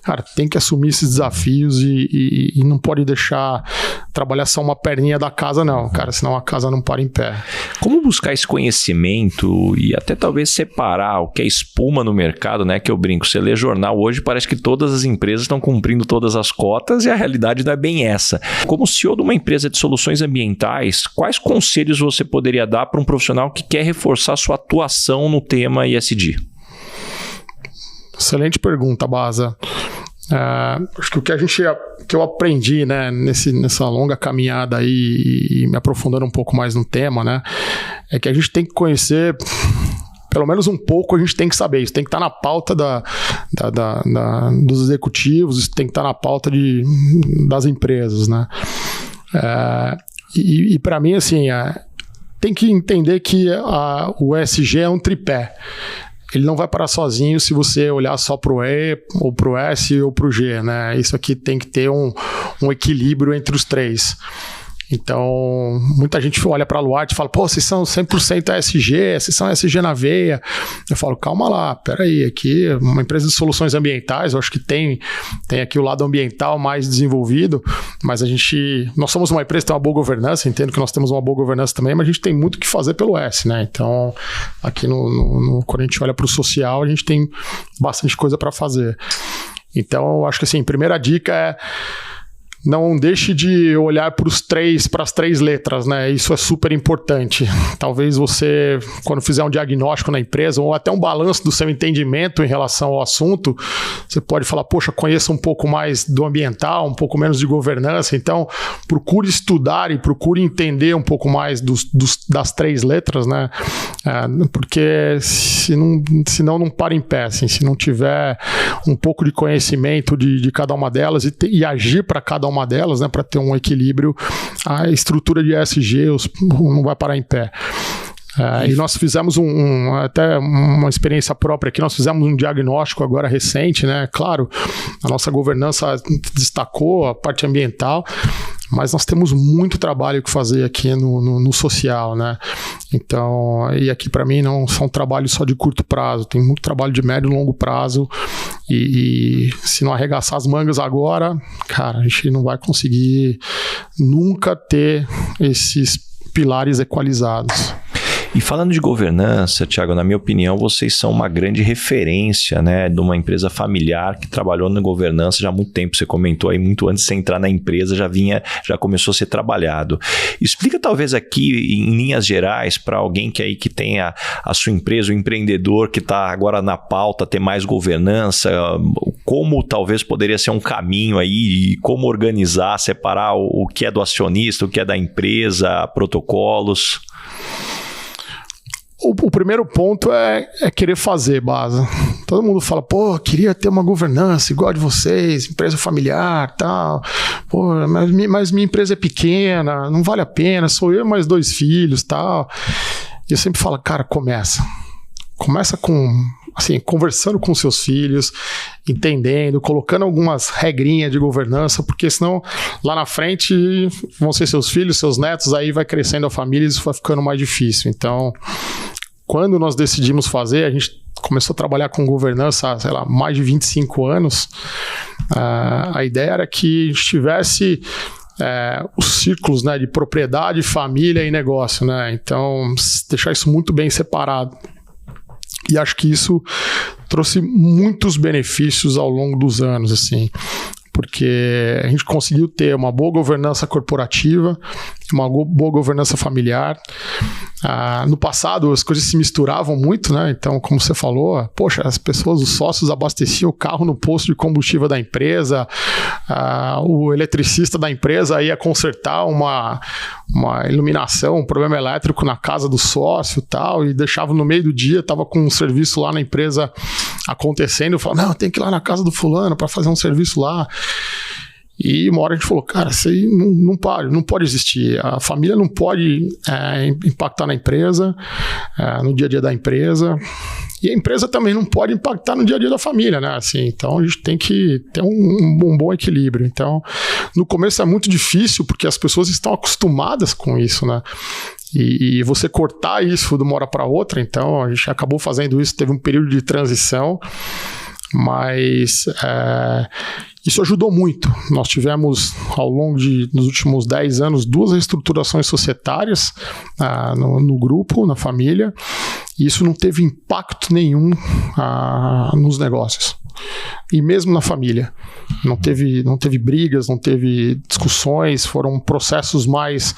cara, tem que assumir esses desafios e não pode deixar trabalhar só uma perninha da casa, não, cara, senão a casa não para em pé. Como buscar esse conhecimento e até talvez separar o que é espuma no mercado, né? Que eu brinco, você lê jornal hoje, parece que todas as empresas estão cumprindo todas as cotas e a realidade não é bem essa. Como CEO de uma empresa de soluções ambientais, quais conselhos você poderia dar para um profissional que quer reforçar sua atuação no tema ESG? Excelente pergunta, Baza. Acho que que eu aprendi, né, nessa longa caminhada aí e me aprofundando um pouco mais no tema, né, é que a gente tem que conhecer, pelo menos um pouco a gente tem que saber, isso tem que estar na pauta dos executivos, isso tem que estar na pauta das empresas, né. E para mim, assim, tem que entender que o ESG é um tripé. Ele não vai parar sozinho se você olhar só para o E, ou para o S, ou para o G, né? Isso aqui tem que ter um equilíbrio entre os 3. Então, muita gente olha para a Luarte e fala, pô, vocês são 100% ESG, vocês são ESG na veia. Eu falo, calma lá, peraí, aqui uma empresa de soluções ambientais, eu acho que tem aqui o lado ambiental mais desenvolvido, mas nós somos uma empresa que tem uma boa governança, entendo que nós temos uma boa governança também, mas a gente tem muito o que fazer pelo S, né? Então, aqui quando a gente olha para o social, a gente tem bastante coisa para fazer. Então, eu acho que assim, primeira dica é não deixe de olhar para as 3 letras, né? Isso é super importante. Talvez você, quando fizer um diagnóstico na empresa ou até um balanço do seu entendimento em relação ao assunto, você pode falar, poxa, conheça um pouco mais do ambiental, um pouco menos de governança. Então, procure estudar e procure entender um pouco mais das 3 letras, né? Porque senão não para em pé. Assim, se não tiver um pouco de conhecimento de cada uma delas e agir para cada uma delas, né, para ter um equilíbrio, a estrutura de ESG não vai parar em pé. E nós fizemos até uma experiência própria aqui, nós fizemos um diagnóstico agora recente, né? Claro, a nossa governança destacou a parte ambiental, mas nós temos muito trabalho que fazer aqui no social, né? Então, e aqui para mim não são trabalhos só de curto prazo, tem muito trabalho de médio e longo prazo, e se não arregaçar as mangas agora, cara, a gente não vai conseguir nunca ter esses pilares equalizados. E falando de governança, Thiago, na minha opinião, vocês são uma grande referência, né, de uma empresa familiar que trabalhou na governança já há muito tempo. Você comentou aí, muito antes de você entrar na empresa, já começou a ser trabalhado. Explica talvez aqui, em linhas gerais, para alguém que tem a sua empresa, o empreendedor que está agora na pauta, ter mais governança, como talvez poderia ser um caminho aí, e como organizar, separar o que é do acionista, o que é da empresa, protocolos. O primeiro ponto é querer fazer, Baza. Todo mundo fala, pô, queria ter uma governança igual a de vocês, empresa familiar, tal. Pô, mas minha empresa é pequena, não vale a pena, sou eu e mais 2 filhos, tal. E eu sempre falo, cara, começa com, assim, conversando com seus filhos, entendendo, colocando algumas regrinhas de governança, porque senão lá na frente vão ser seus filhos, seus netos, aí vai crescendo a família e isso vai ficando mais difícil. Então, quando nós decidimos fazer, a gente começou a trabalhar com governança há, sei lá, mais de 25 anos. A ideia era que a gente tivesse os círculos, né, de propriedade, família e negócio, né? Então, deixar isso muito bem separado. E acho que isso trouxe muitos benefícios ao longo dos anos, assim, porque a gente conseguiu ter uma boa governança corporativa, uma boa governança familiar. No passado as coisas se misturavam muito, né? Então, como você falou, poxa, as pessoas, os sócios abasteciam o carro no posto de combustível da empresa, o eletricista da empresa ia consertar uma iluminação, um problema elétrico na casa do sócio e tal, e deixava no meio do dia, estava com um serviço lá na empresa acontecendo, eu falava, não, tem que ir lá na casa do fulano para fazer um serviço lá. E uma hora a gente falou, cara, isso aí não pode existir. A família não pode impactar na empresa, no dia a dia da empresa. E a empresa também não pode impactar no dia a dia da família, né? Assim, então a gente tem que ter um bom equilíbrio. Então, no começo é muito difícil, porque as pessoas estão acostumadas com isso, né? E você cortar isso de uma hora para outra, então a gente acabou fazendo isso, teve um período de transição, mas isso ajudou muito. Nós tivemos, ao longo dos últimos 10 anos, 2 reestruturações societárias no grupo, na família, e isso não teve impacto nenhum nos negócios. E mesmo na família. Não teve brigas, não teve discussões, foram processos mais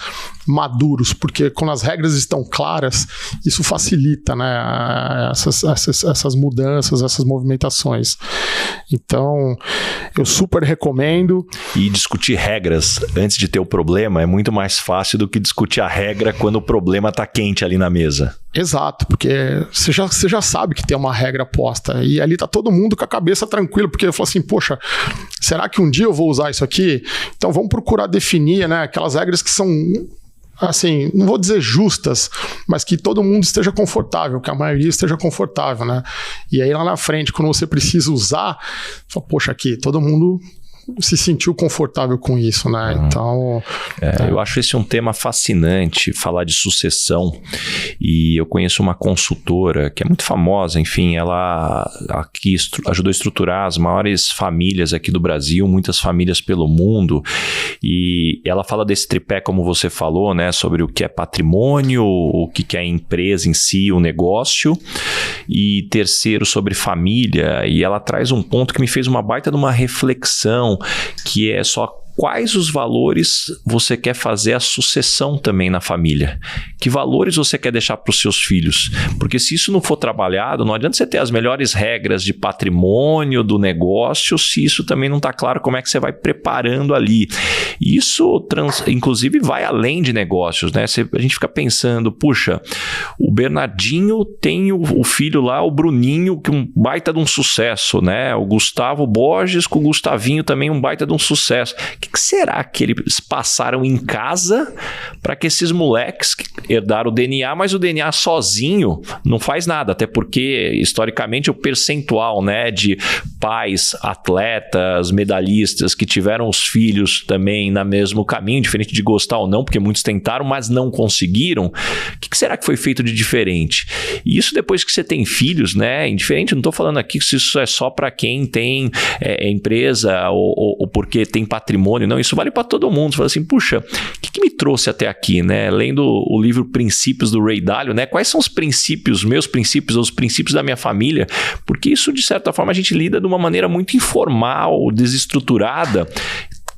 maduros, porque quando as regras estão claras, isso facilita, né, essas mudanças, essas movimentações. Então, eu super recomendo. E discutir regras antes de ter o problema é muito mais fácil do que discutir a regra quando o problema está quente ali na mesa. Exato, porque você já sabe que tem uma regra posta e ali tá todo mundo com a cabeça tranquila, porque eu falo assim, poxa, será que um dia eu vou usar isso aqui? Então vamos procurar definir, né, aquelas regras que são, assim, não vou dizer justas, mas que todo mundo esteja confortável, que a maioria esteja confortável, né? E aí lá na frente, quando você precisa usar, fala, poxa, aqui todo mundo se sentiu confortável com isso, né? Então... Eu acho esse um tema fascinante, falar de sucessão. E eu conheço uma consultora que é muito famosa, enfim, ela aqui ajudou a estruturar as maiores famílias aqui do Brasil, muitas famílias pelo mundo, e ela fala desse tripé, como você falou, né, sobre o que é patrimônio, o que é a empresa em si, o negócio, e terceiro, sobre família, e ela traz um ponto que me fez uma baita de uma reflexão, que é só quais os valores você quer fazer a sucessão também na família. Que valores você quer deixar para os seus filhos? Porque se isso não for trabalhado, não adianta você ter as melhores regras de patrimônio do negócio, se isso também não está claro como é que você vai preparando ali. E isso, inclusive, vai além de negócios, né? A gente fica pensando, puxa, o Bernardinho tem o filho lá, o Bruninho, que é um baita de um sucesso, né? O Gustavo Borges com o Gustavinho também um baita de um sucesso. O que será que eles passaram em casa para que esses moleques herdaram o DNA, mas o DNA sozinho não faz nada, até porque, historicamente, o percentual, né, de pais, atletas, medalhistas que tiveram os filhos também seguirem no mesmo caminho, diferente de gostar ou não, porque muitos tentaram, mas não conseguiram. O que será que foi feito de diferente? E isso depois que você tem filhos, né? Indiferente, não estou falando aqui que isso é só para quem tem empresa ou porque tem patrimônio, não. Isso vale para todo mundo. Você fala assim, puxa, o que me trouxe até aqui, né? Lendo o livro Princípios do Ray Dalio, né? Quais são os princípios, meus princípios, ou os princípios da minha família? Porque isso, de certa forma, a gente lida de uma maneira muito informal, desestruturada.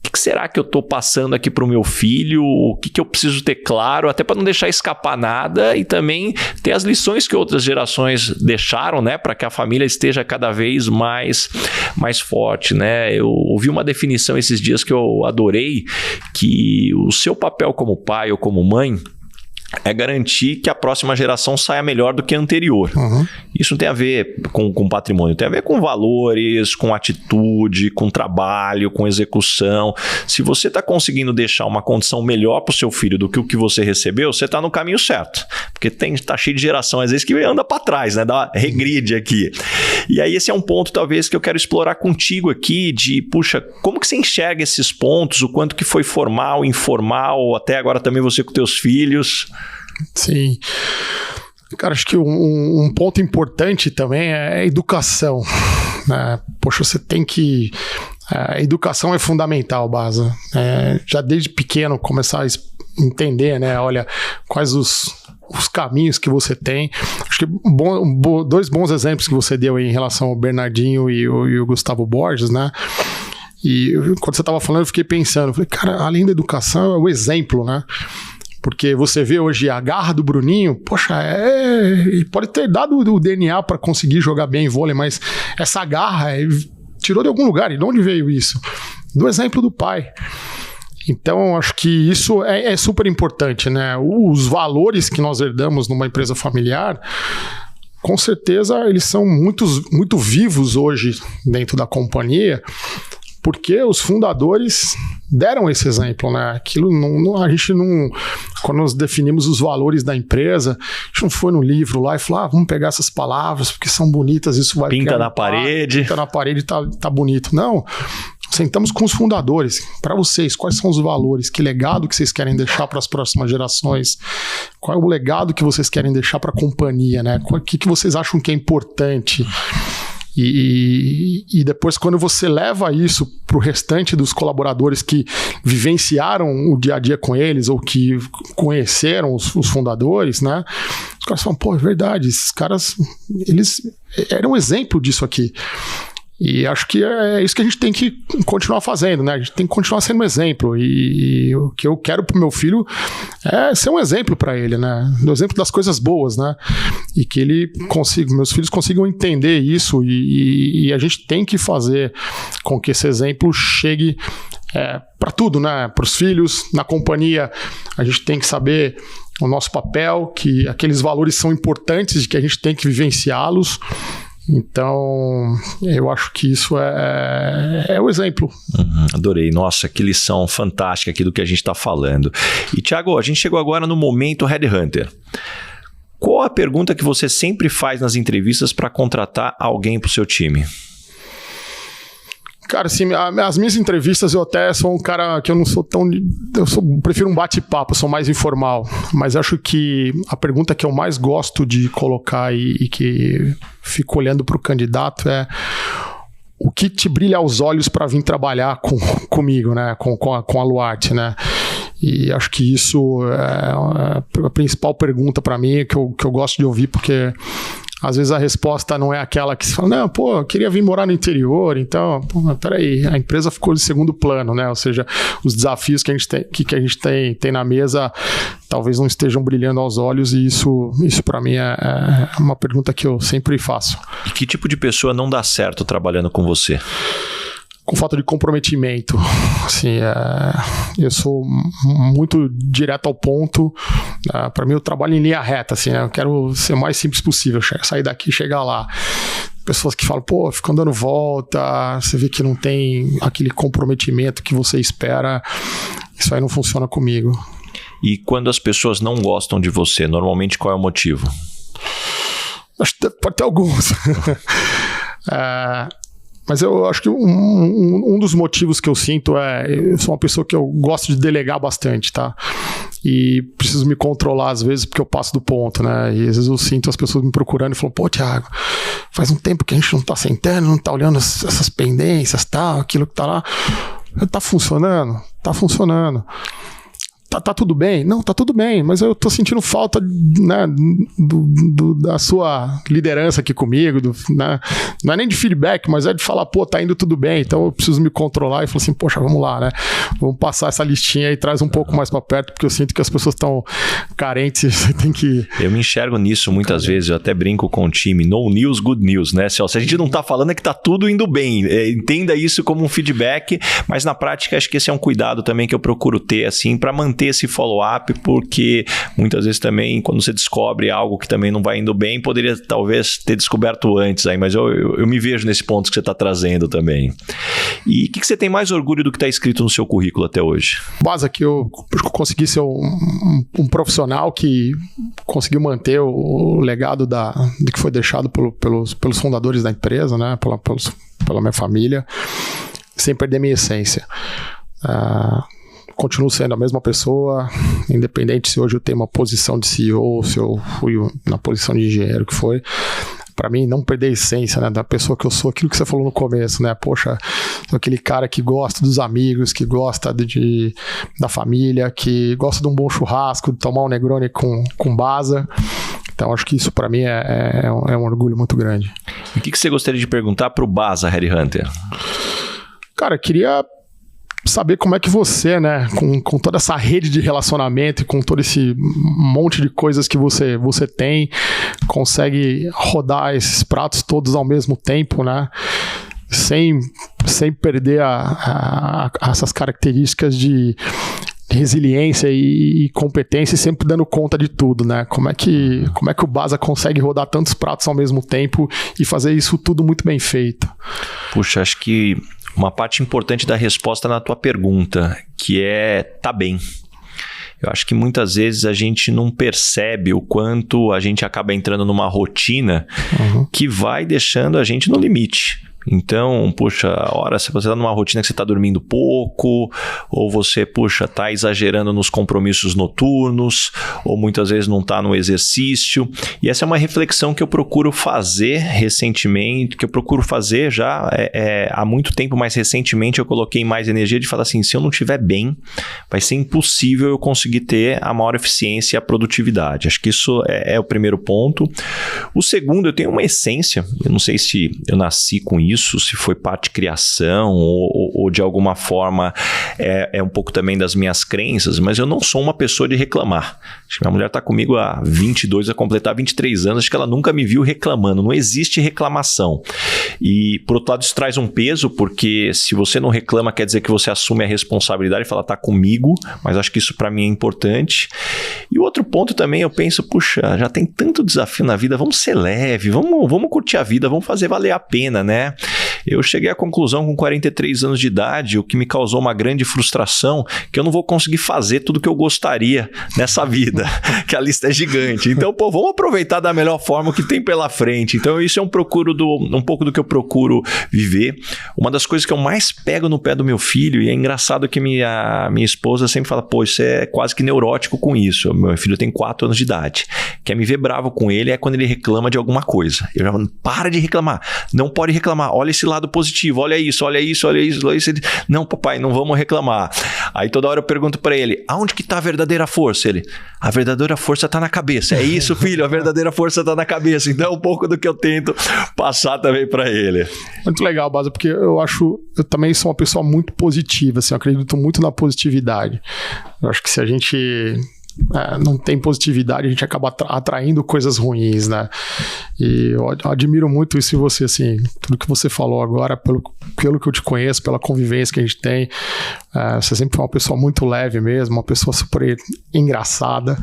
O que será que eu estou passando aqui para o meu filho? O que eu preciso ter claro, até para não deixar escapar nada e também ter as lições que outras gerações deixaram, né, para que a família esteja cada vez mais forte, né? Eu ouvi uma definição esses dias que eu adorei, que o seu papel como pai ou como mãe é garantir que a próxima geração saia melhor do que a anterior. Uhum. Isso não tem a ver com patrimônio, tem a ver com valores, com atitude, com trabalho, com execução. Se você está conseguindo deixar uma condição melhor para o seu filho do que o que você recebeu, você está no caminho certo. Porque tá cheio de geração, às vezes, que anda para trás, né? Regride aqui. E aí esse é um ponto, talvez, que eu quero explorar contigo aqui, de, puxa, como que você enxerga esses pontos, o quanto que foi formal, informal, até agora também você com teus filhos? Sim. Cara, acho que um ponto importante também é a educação, né? Poxa, você tem que... A educação é fundamental, Baza. Já desde pequeno começar a entender, né? Olha, quais os caminhos que você tem. Acho que dois bons exemplos que você deu aí em relação ao Bernardinho e o Gustavo Borges, né? E quando você estava falando, eu fiquei pensando, falei, cara, além da educação, é o exemplo, né? Porque você vê hoje a garra do Bruninho, poxa, ele pode ter dado o DNA para conseguir jogar bem vôlei, mas essa garra tirou de algum lugar. E de onde veio isso? Do exemplo do pai. Então, acho que isso é super importante, né? Os valores que nós herdamos numa empresa familiar, com certeza, eles são muito vivos hoje dentro da companhia, porque os fundadores deram esse exemplo, né? Aquilo a gente não... Quando nós definimos os valores da empresa, a gente não foi no livro lá e falou, vamos pegar essas palavras porque são bonitas, isso vai... Pinta na parede. Pinta na parede, tá bonito. Não, sentamos com os fundadores. Para vocês, quais são os valores? Que legado que vocês querem deixar para as próximas gerações? Qual é o legado que vocês querem deixar para a companhia, né? O que vocês acham que é importante? E depois, quando você leva isso para o restante dos colaboradores que vivenciaram o dia a dia com eles ou que conheceram os fundadores, né? Os caras falam, pô, é verdade, esses caras, eles eram um exemplo disso aqui. E acho que é isso que a gente tem que continuar fazendo, né? A gente tem que continuar sendo um exemplo. E o que eu quero pro meu filho é ser um exemplo para ele, né? Um exemplo das coisas boas, né? E que meus filhos consigam entender isso. E a gente tem que fazer com que esse exemplo chegue para tudo, né? Para os filhos, na companhia, a gente tem que saber o nosso papel, que aqueles valores são importantes, que a gente tem que vivenciá-los. Então, eu acho que isso é o exemplo. Adorei. Nossa, que lição fantástica aqui do que a gente está falando. E, Thiago, a gente chegou agora no momento Headhunter. Qual a pergunta que você sempre faz nas entrevistas para contratar alguém para o seu time? Cara, assim, as minhas entrevistas eu até sou um cara que eu não sou tão... prefiro um bate-papo, sou mais informal. Mas acho que a pergunta que eu mais gosto de colocar e que fico olhando para o candidato é: o que te brilha aos olhos para vir trabalhar comigo, né? Com a Luarte, né? E acho que isso é a principal pergunta para mim, que eu gosto de ouvir, porque às vezes a resposta não é aquela que se fala, não, pô, eu queria vir morar no interior, então, pô, peraí, a empresa ficou de segundo plano, né? Ou seja, os desafios que a gente tem na mesa talvez não estejam brilhando aos olhos, e isso para mim é uma pergunta que eu sempre faço. E que tipo de pessoa não dá certo trabalhando com você? Com falta de comprometimento. Assim, eu sou muito direto ao ponto. Para mim, eu trabalho em linha reta. Assim, né? Eu quero ser o mais simples possível. Sair daqui e chegar lá. Pessoas que falam, pô, ficam dando volta. Você vê que não tem aquele comprometimento que você espera. Isso aí não funciona comigo. E quando as pessoas não gostam de você, normalmente qual é o motivo? Acho que pode ter alguns. Mas eu acho que um dos motivos que eu sinto eu sou uma pessoa que eu gosto de delegar bastante, tá? E preciso me controlar às vezes porque eu passo do ponto, né? E às vezes eu sinto as pessoas me procurando e falam, pô, Thiago, faz um tempo que a gente não tá sentando, não tá olhando essas pendências, tal, aquilo que tá lá. Tá funcionando? Tá funcionando. Tá tudo bem? Não, tá tudo bem, mas eu tô sentindo falta, né, da sua liderança aqui comigo, né? Não é nem de feedback, mas é de falar, pô, tá indo tudo bem, então eu preciso me controlar e falar assim, poxa, vamos lá, né? Vamos passar essa listinha e traz um pouco mais pra perto, porque eu sinto que as pessoas estão carentes, você tem que... Eu me enxergo nisso muitas vezes, eu até brinco com o time, no news, good news, né? Se a gente não tá falando é que tá tudo indo bem, entenda isso como um feedback, mas na prática acho que esse é um cuidado também que eu procuro ter, assim, pra manter esse follow-up, porque muitas vezes também, quando você descobre algo que também não vai indo bem, poderia talvez ter descoberto antes aí, mas eu me vejo nesse ponto que você está trazendo também. E o que você tem mais orgulho do que está escrito no seu currículo até hoje? Base que eu consegui ser um profissional que conseguiu manter o legado do que foi deixado pelos fundadores da empresa, né? Pela minha família, sem perder minha essência. Continuo sendo a mesma pessoa, independente se hoje eu tenho uma posição de CEO ou se eu fui na posição de engenheiro que foi. Para mim, não perder a essência, né, da pessoa que eu sou, aquilo que você falou no começo, né? Poxa, sou aquele cara que gosta dos amigos, que gosta da família, que gosta de um bom churrasco, de tomar um Negroni com Baza. Então, acho que isso para mim é um orgulho muito grande. E o que você gostaria de perguntar para o Baza Head Hunter? Cara, queria saber como é que você, né, com toda essa rede de relacionamento e com todo esse monte de coisas que você tem, consegue rodar esses pratos todos ao mesmo tempo, né, sem perder essas características de resiliência e competência e sempre dando conta de tudo, né? Como é que o Baza consegue rodar tantos pratos ao mesmo tempo e fazer isso tudo muito bem feito? Puxa, acho que uma parte importante da resposta na tua pergunta, que é tá bem. Eu acho que muitas vezes a gente não percebe o quanto a gente acaba entrando numa rotina que vai deixando a gente no limite. Então, puxa, a hora se você está numa rotina que você está dormindo pouco, ou você, puxa, está exagerando nos compromissos noturnos, ou muitas vezes não está no exercício. E essa é uma reflexão que eu procuro fazer recentemente, que eu procuro fazer já há muito tempo, mas recentemente eu coloquei mais energia de falar assim, se eu não estiver bem, vai ser impossível eu conseguir ter a maior eficiência e a produtividade. Acho que isso é o primeiro ponto. O segundo, eu tenho uma essência, eu não sei se eu nasci com isso, se foi parte de criação ou de alguma forma é um pouco também das minhas crenças, mas eu não sou uma pessoa de reclamar. Acho que minha mulher está comigo há 22, vai completar 23 anos, acho que ela nunca me viu reclamando, não existe reclamação. E por outro lado isso traz um peso, porque se você não reclama quer dizer que você assume a responsabilidade e fala, tá comigo, mas acho que isso para mim é importante. E o outro ponto também eu penso, puxa, já tem tanto desafio na vida, vamos ser leve, vamos curtir a vida, vamos fazer valer a pena, né? Eu cheguei à conclusão com 43 anos de idade, o que me causou uma grande frustração, que eu não vou conseguir fazer tudo que eu gostaria nessa vida, que a lista é gigante. Então, pô, vamos aproveitar da melhor forma o que tem pela frente. Então, isso é um pouco do que eu procuro viver. Uma das coisas que eu mais pego no pé do meu filho, e é engraçado que minha esposa sempre fala, pô, isso é quase que neurótico com isso. Meu filho tem 4 anos de idade. Quer me ver bravo com ele é quando ele reclama de alguma coisa. Eu já falo, para de reclamar, não pode reclamar, olha esse lado positivo, olha isso. Ele, não, papai, não vamos reclamar. Aí toda hora eu pergunto pra ele, aonde que tá a verdadeira força? Ele, a verdadeira força tá na cabeça. É isso, filho, a verdadeira força tá na cabeça. Então é um pouco do que eu tento passar também pra ele. Muito legal, Baza, porque eu também sou uma pessoa muito positiva, assim, eu acredito muito na positividade. Eu acho que se a gente não tem positividade, a gente acaba atraindo coisas ruins, né? E eu admiro muito isso em você, assim, tudo que você falou agora, pelo que eu te conheço, pela convivência que a gente tem. Você sempre foi uma pessoa muito leve mesmo, uma pessoa super engraçada.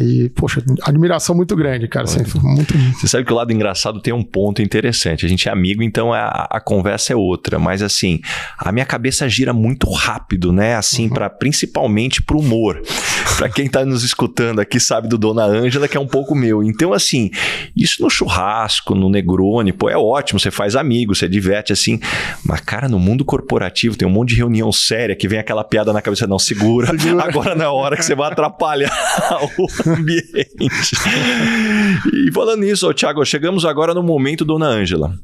E, poxa, admiração muito grande, cara. Muito... Você sabe que o lado engraçado tem um ponto interessante. A gente é amigo, então a conversa é outra. Mas, assim, a minha cabeça gira muito rápido, né? Assim, principalmente pro humor. Para quem tá nos escutando aqui sabe do Dona Ângela, que é um pouco meu. Então, assim, isso no churrasco, no Negroni, pô, é ótimo, você faz amigos, você diverte, assim. Mas, cara, no mundo corporativo tem um monte de reunião séria que vem aquela piada na cabeça, não, segura. Agora não é a hora que você vai atrapalhar o ambiente. E falando nisso, Thiago, chegamos agora no momento, Dona Ângela.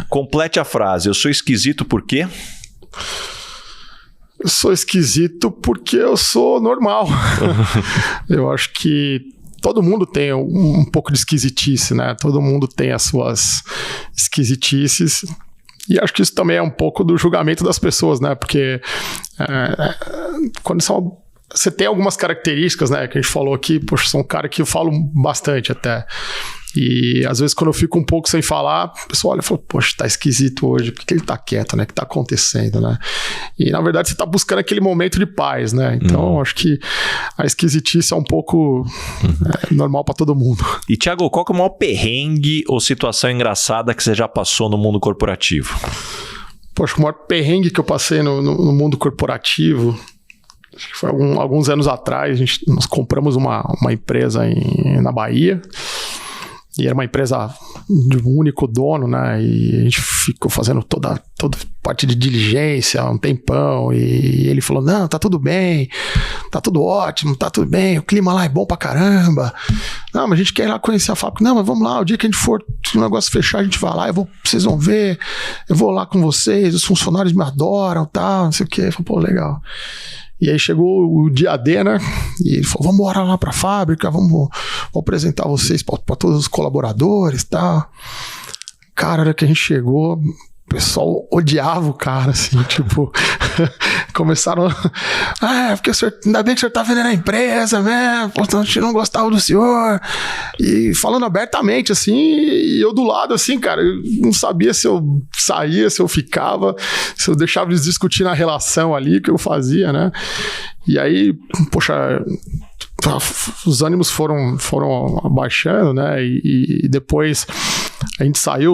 Complete a frase. Eu sou esquisito por quê? Eu sou esquisito porque eu sou normal. Eu acho que todo mundo tem um pouco de esquisitice, né? Todo mundo tem as suas esquisitices. E acho que isso também é um pouco do julgamento das pessoas, né? Porque quando você tem algumas características, né? Que a gente falou aqui, poxa, sou um cara que eu falo bastante até. E às vezes quando eu fico um pouco sem falar, o pessoal olha e fala, poxa, tá esquisito hoje, por que ele tá quieto, né? O que tá acontecendo, né? E na verdade você tá buscando aquele momento de paz, né? Então acho que a esquisitice é um pouco normal pra todo mundo. E Thiago, qual que é o maior perrengue ou situação engraçada que você já passou no mundo corporativo? Poxa, o maior perrengue que eu passei no mundo corporativo, acho que foi alguns anos atrás, nós compramos uma empresa na Bahia. E era uma empresa de um único dono, né? E a gente ficou fazendo toda parte de diligência um tempão. E ele falou, não, tá tudo bem, tá tudo ótimo, tá tudo bem, o clima lá é bom pra caramba. Não, mas a gente quer ir lá conhecer a fábrica. Não, mas vamos lá, o dia que a gente for, se o negócio fechar, a gente vai lá, vocês vão ver, eu vou lá com vocês, os funcionários me adoram, tal, não sei o quê. Eu falei, pô, legal. E aí chegou o dia D, né? E ele falou, vamos embora lá pra fábrica, vou apresentar vocês pra todos os colaboradores e tal. Cara, na hora que a gente chegou, o pessoal odiava o cara, assim, tipo... Começaram... porque ainda bem que o senhor tá vendendo a empresa, né? Pô, a gente não gostava do senhor. E falando abertamente, assim, e eu do lado, assim, cara, eu não sabia se eu saía, se eu ficava, se eu deixava eles discutir na relação ali, que eu fazia, né? E aí, poxa... os ânimos foram abaixando, né? E depois a gente saí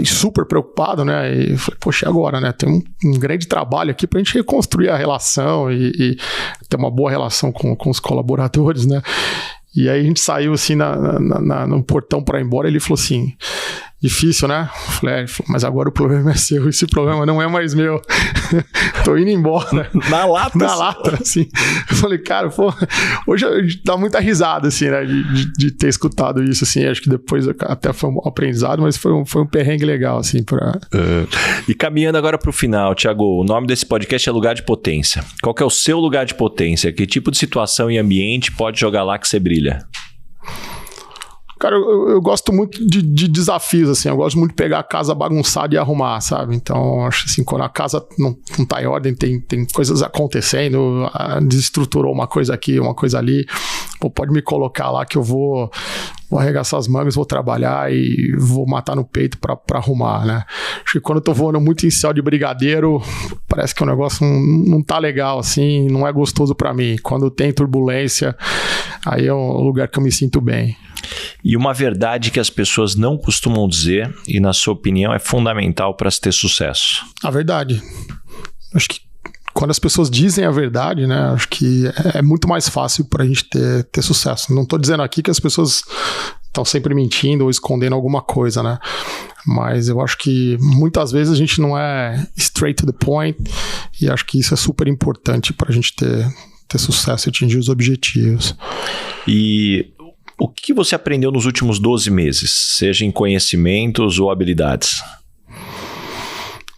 super preocupado, né? E falei, poxa, e agora, né? Tem um grande trabalho aqui pra gente reconstruir a relação e ter uma boa relação com os colaboradores, né? E aí a gente saiu assim no portão pra ir embora, ele falou assim, difícil, né? Eu falei, mas agora o problema é seu, esse problema não é mais meu. Tô indo embora. Na lata? Na lata, assim. Eu falei, cara, pô, hoje dá muita risada, assim, né? De ter escutado isso, assim. Acho que depois até foi um aprendizado, mas foi um perrengue legal, assim. E caminhando agora pro final, Thiago, o nome desse podcast é Lugar de Potência. Qual que é o seu lugar de potência? Que tipo de situação e ambiente pode jogar lá que você brilha? Cara, eu gosto muito de desafios, assim. Eu gosto muito de pegar a casa bagunçada e arrumar, sabe? Então, acho assim, quando a casa não tá em ordem, tem coisas acontecendo, desestruturou uma coisa aqui, uma coisa ali, pô, pode me colocar lá que eu vou arregaçar as mangas, vou trabalhar e vou matar no peito pra arrumar, né? Acho que quando eu tô voando muito em céu de brigadeiro, parece que o negócio não tá legal, assim, não é gostoso pra mim. Quando tem turbulência, aí é um lugar que eu me sinto bem. E uma verdade que as pessoas não costumam dizer e, na sua opinião, é fundamental para se ter sucesso? A verdade. Acho que quando as pessoas dizem a verdade, né, acho que é muito mais fácil para a gente ter sucesso. Não estou dizendo aqui que as pessoas estão sempre mentindo ou escondendo alguma coisa, né? Mas eu acho que muitas vezes a gente não é straight to the point e acho que isso é super importante para a gente ter sucesso e atingir os objetivos. E o que você aprendeu nos últimos 12 meses, seja em conhecimentos ou habilidades?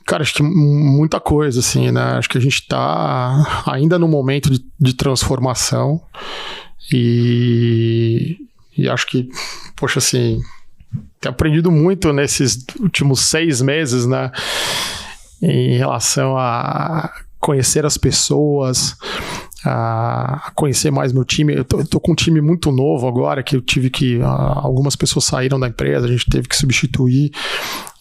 Cara, acho que muita coisa, assim, né? Acho que a gente está ainda no momento de transformação e acho que, poxa, assim, tenho aprendido muito nesses últimos 6 meses, né? Em relação a conhecer as pessoas, a conhecer mais meu time. Eu tô com um time muito novo agora, que eu tive que... algumas pessoas saíram da empresa, a gente teve que substituir.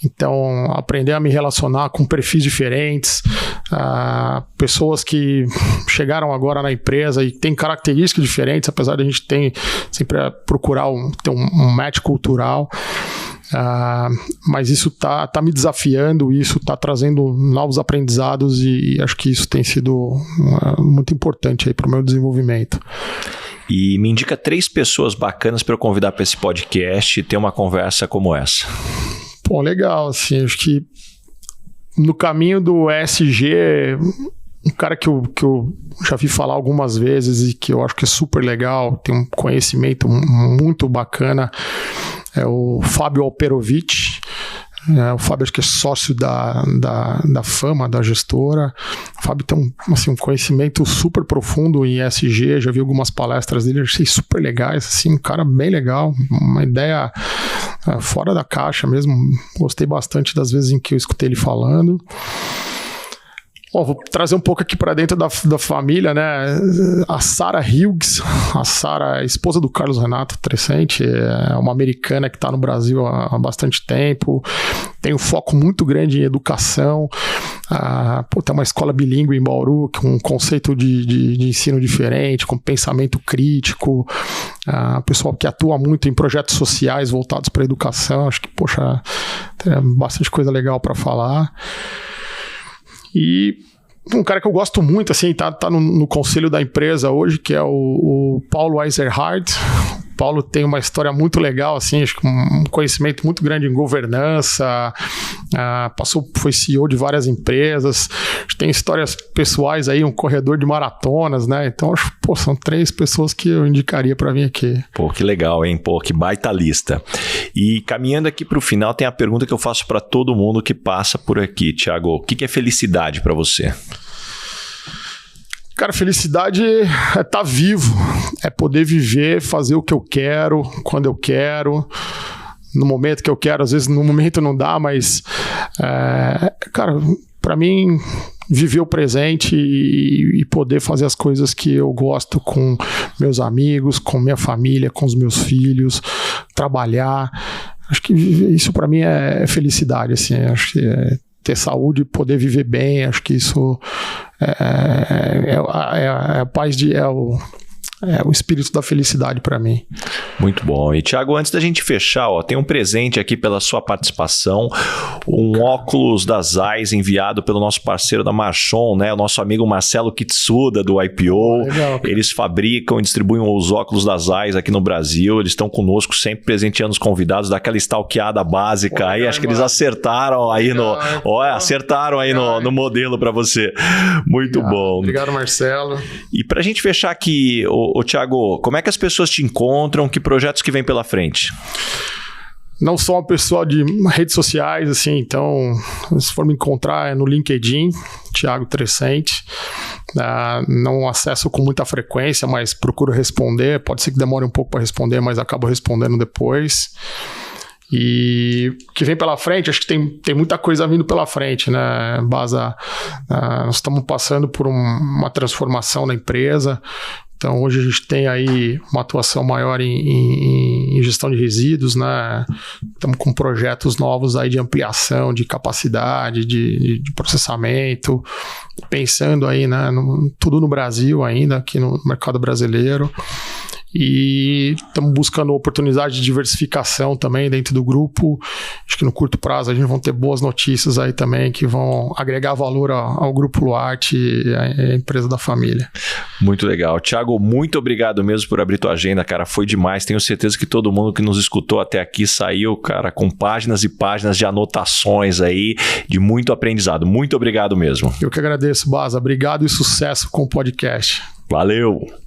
Então, aprender a me relacionar com perfis diferentes, pessoas que chegaram agora na empresa e têm características diferentes, apesar de a gente sempre procurar ter um match cultural. Mas isso tá me desafiando, isso tá trazendo novos aprendizados e acho que isso tem sido muito importante aí para o meu desenvolvimento. E me indica 3 pessoas bacanas para eu convidar para esse podcast e ter uma conversa como essa. Pô, legal, assim, acho que no caminho do ESG, um cara que eu já vi falar algumas vezes e que eu acho que é super legal, tem um conhecimento muito bacana, é o Fábio Alperovitch. O Fábio acho que é sócio da Fama, da gestora. O Fábio tem um conhecimento super profundo em ESG, já vi algumas palestras dele, achei super legais, assim, um cara bem legal, uma ideia fora da caixa mesmo, gostei bastante das vezes em que eu escutei ele falando. Bom, vou trazer um pouco aqui para dentro da família, né? A Sarah Hughes, a Sarah, esposa do Carlos Renato Trecenti, é uma americana que está no Brasil há bastante tempo, tem um foco muito grande em educação, tem uma escola bilíngue em Bauru, com um conceito de ensino diferente, com pensamento crítico, pessoal que atua muito em projetos sociais voltados para a educação, acho que, poxa, tem bastante coisa legal para falar. E um cara que eu gosto muito, assim, tá no conselho da empresa hoje, que é o Paulo Eiserhardt. O Paulo tem uma história muito legal, assim, acho que um conhecimento muito grande em governança, foi CEO de várias empresas, tem histórias pessoais aí, um corredor de maratonas, né? Então, acho, são 3 pessoas que eu indicaria para vir aqui. Pô, que legal, hein? Pô, que baita lista. E caminhando aqui para o final, tem a pergunta que eu faço para todo mundo que passa por aqui, Thiago. O que é felicidade para você? Cara, felicidade é estar vivo, é poder viver, fazer o que eu quero, quando eu quero, no momento que eu quero. Às vezes no momento não dá, mas, cara, para mim, viver o presente e poder fazer as coisas que eu gosto com meus amigos, com minha família, com os meus filhos, trabalhar. Acho que isso para mim é felicidade, assim, acho que ter saúde, poder viver bem, acho que isso é a paz é o espírito da felicidade para mim. Muito bom. E, Thiago, antes da gente fechar, tem um presente aqui pela sua participação, um óculos da Zeiss enviado pelo nosso parceiro da Marchon, né? O nosso amigo Marcelo Kitsuda, do IPO. Legal. Eles fabricam e distribuem os óculos da Zeiss aqui no Brasil. Eles estão conosco sempre presenteando os convidados, daquela stalkeada básica. Aí acho que eles acertaram aí no modelo para você. Muito bom. Obrigado, Marcelo. E para a gente fechar aqui, Thiago, como é que as pessoas te encontram? Que projetos que vem pela frente? Não sou uma pessoa de redes sociais, assim, então, se for me encontrar, é no LinkedIn, Thiago Trecenti. Não acesso com muita frequência, mas procuro responder. Pode ser que demore um pouco para responder, mas acabo respondendo depois. E o que vem pela frente, acho que tem muita coisa vindo pela frente, né, Baza? Nós estamos passando por uma transformação na empresa. Então, hoje a gente tem aí uma atuação maior em gestão de resíduos, né? Estamos com projetos novos aí de ampliação, de capacidade, de processamento, pensando aí, né, tudo no Brasil ainda, aqui no mercado brasileiro. E estamos buscando oportunidade de diversificação também dentro do grupo. Acho que no curto prazo a gente vai ter boas notícias aí também que vão agregar valor ao Grupo Luarte e à empresa da família. Muito legal. Thiago, muito obrigado mesmo por abrir tua agenda, cara. Foi demais. Tenho certeza que todo mundo que nos escutou até aqui saiu, cara, com páginas e páginas de anotações aí, de muito aprendizado. Muito obrigado mesmo. Eu que agradeço, Baza. Obrigado e sucesso com o podcast. Valeu!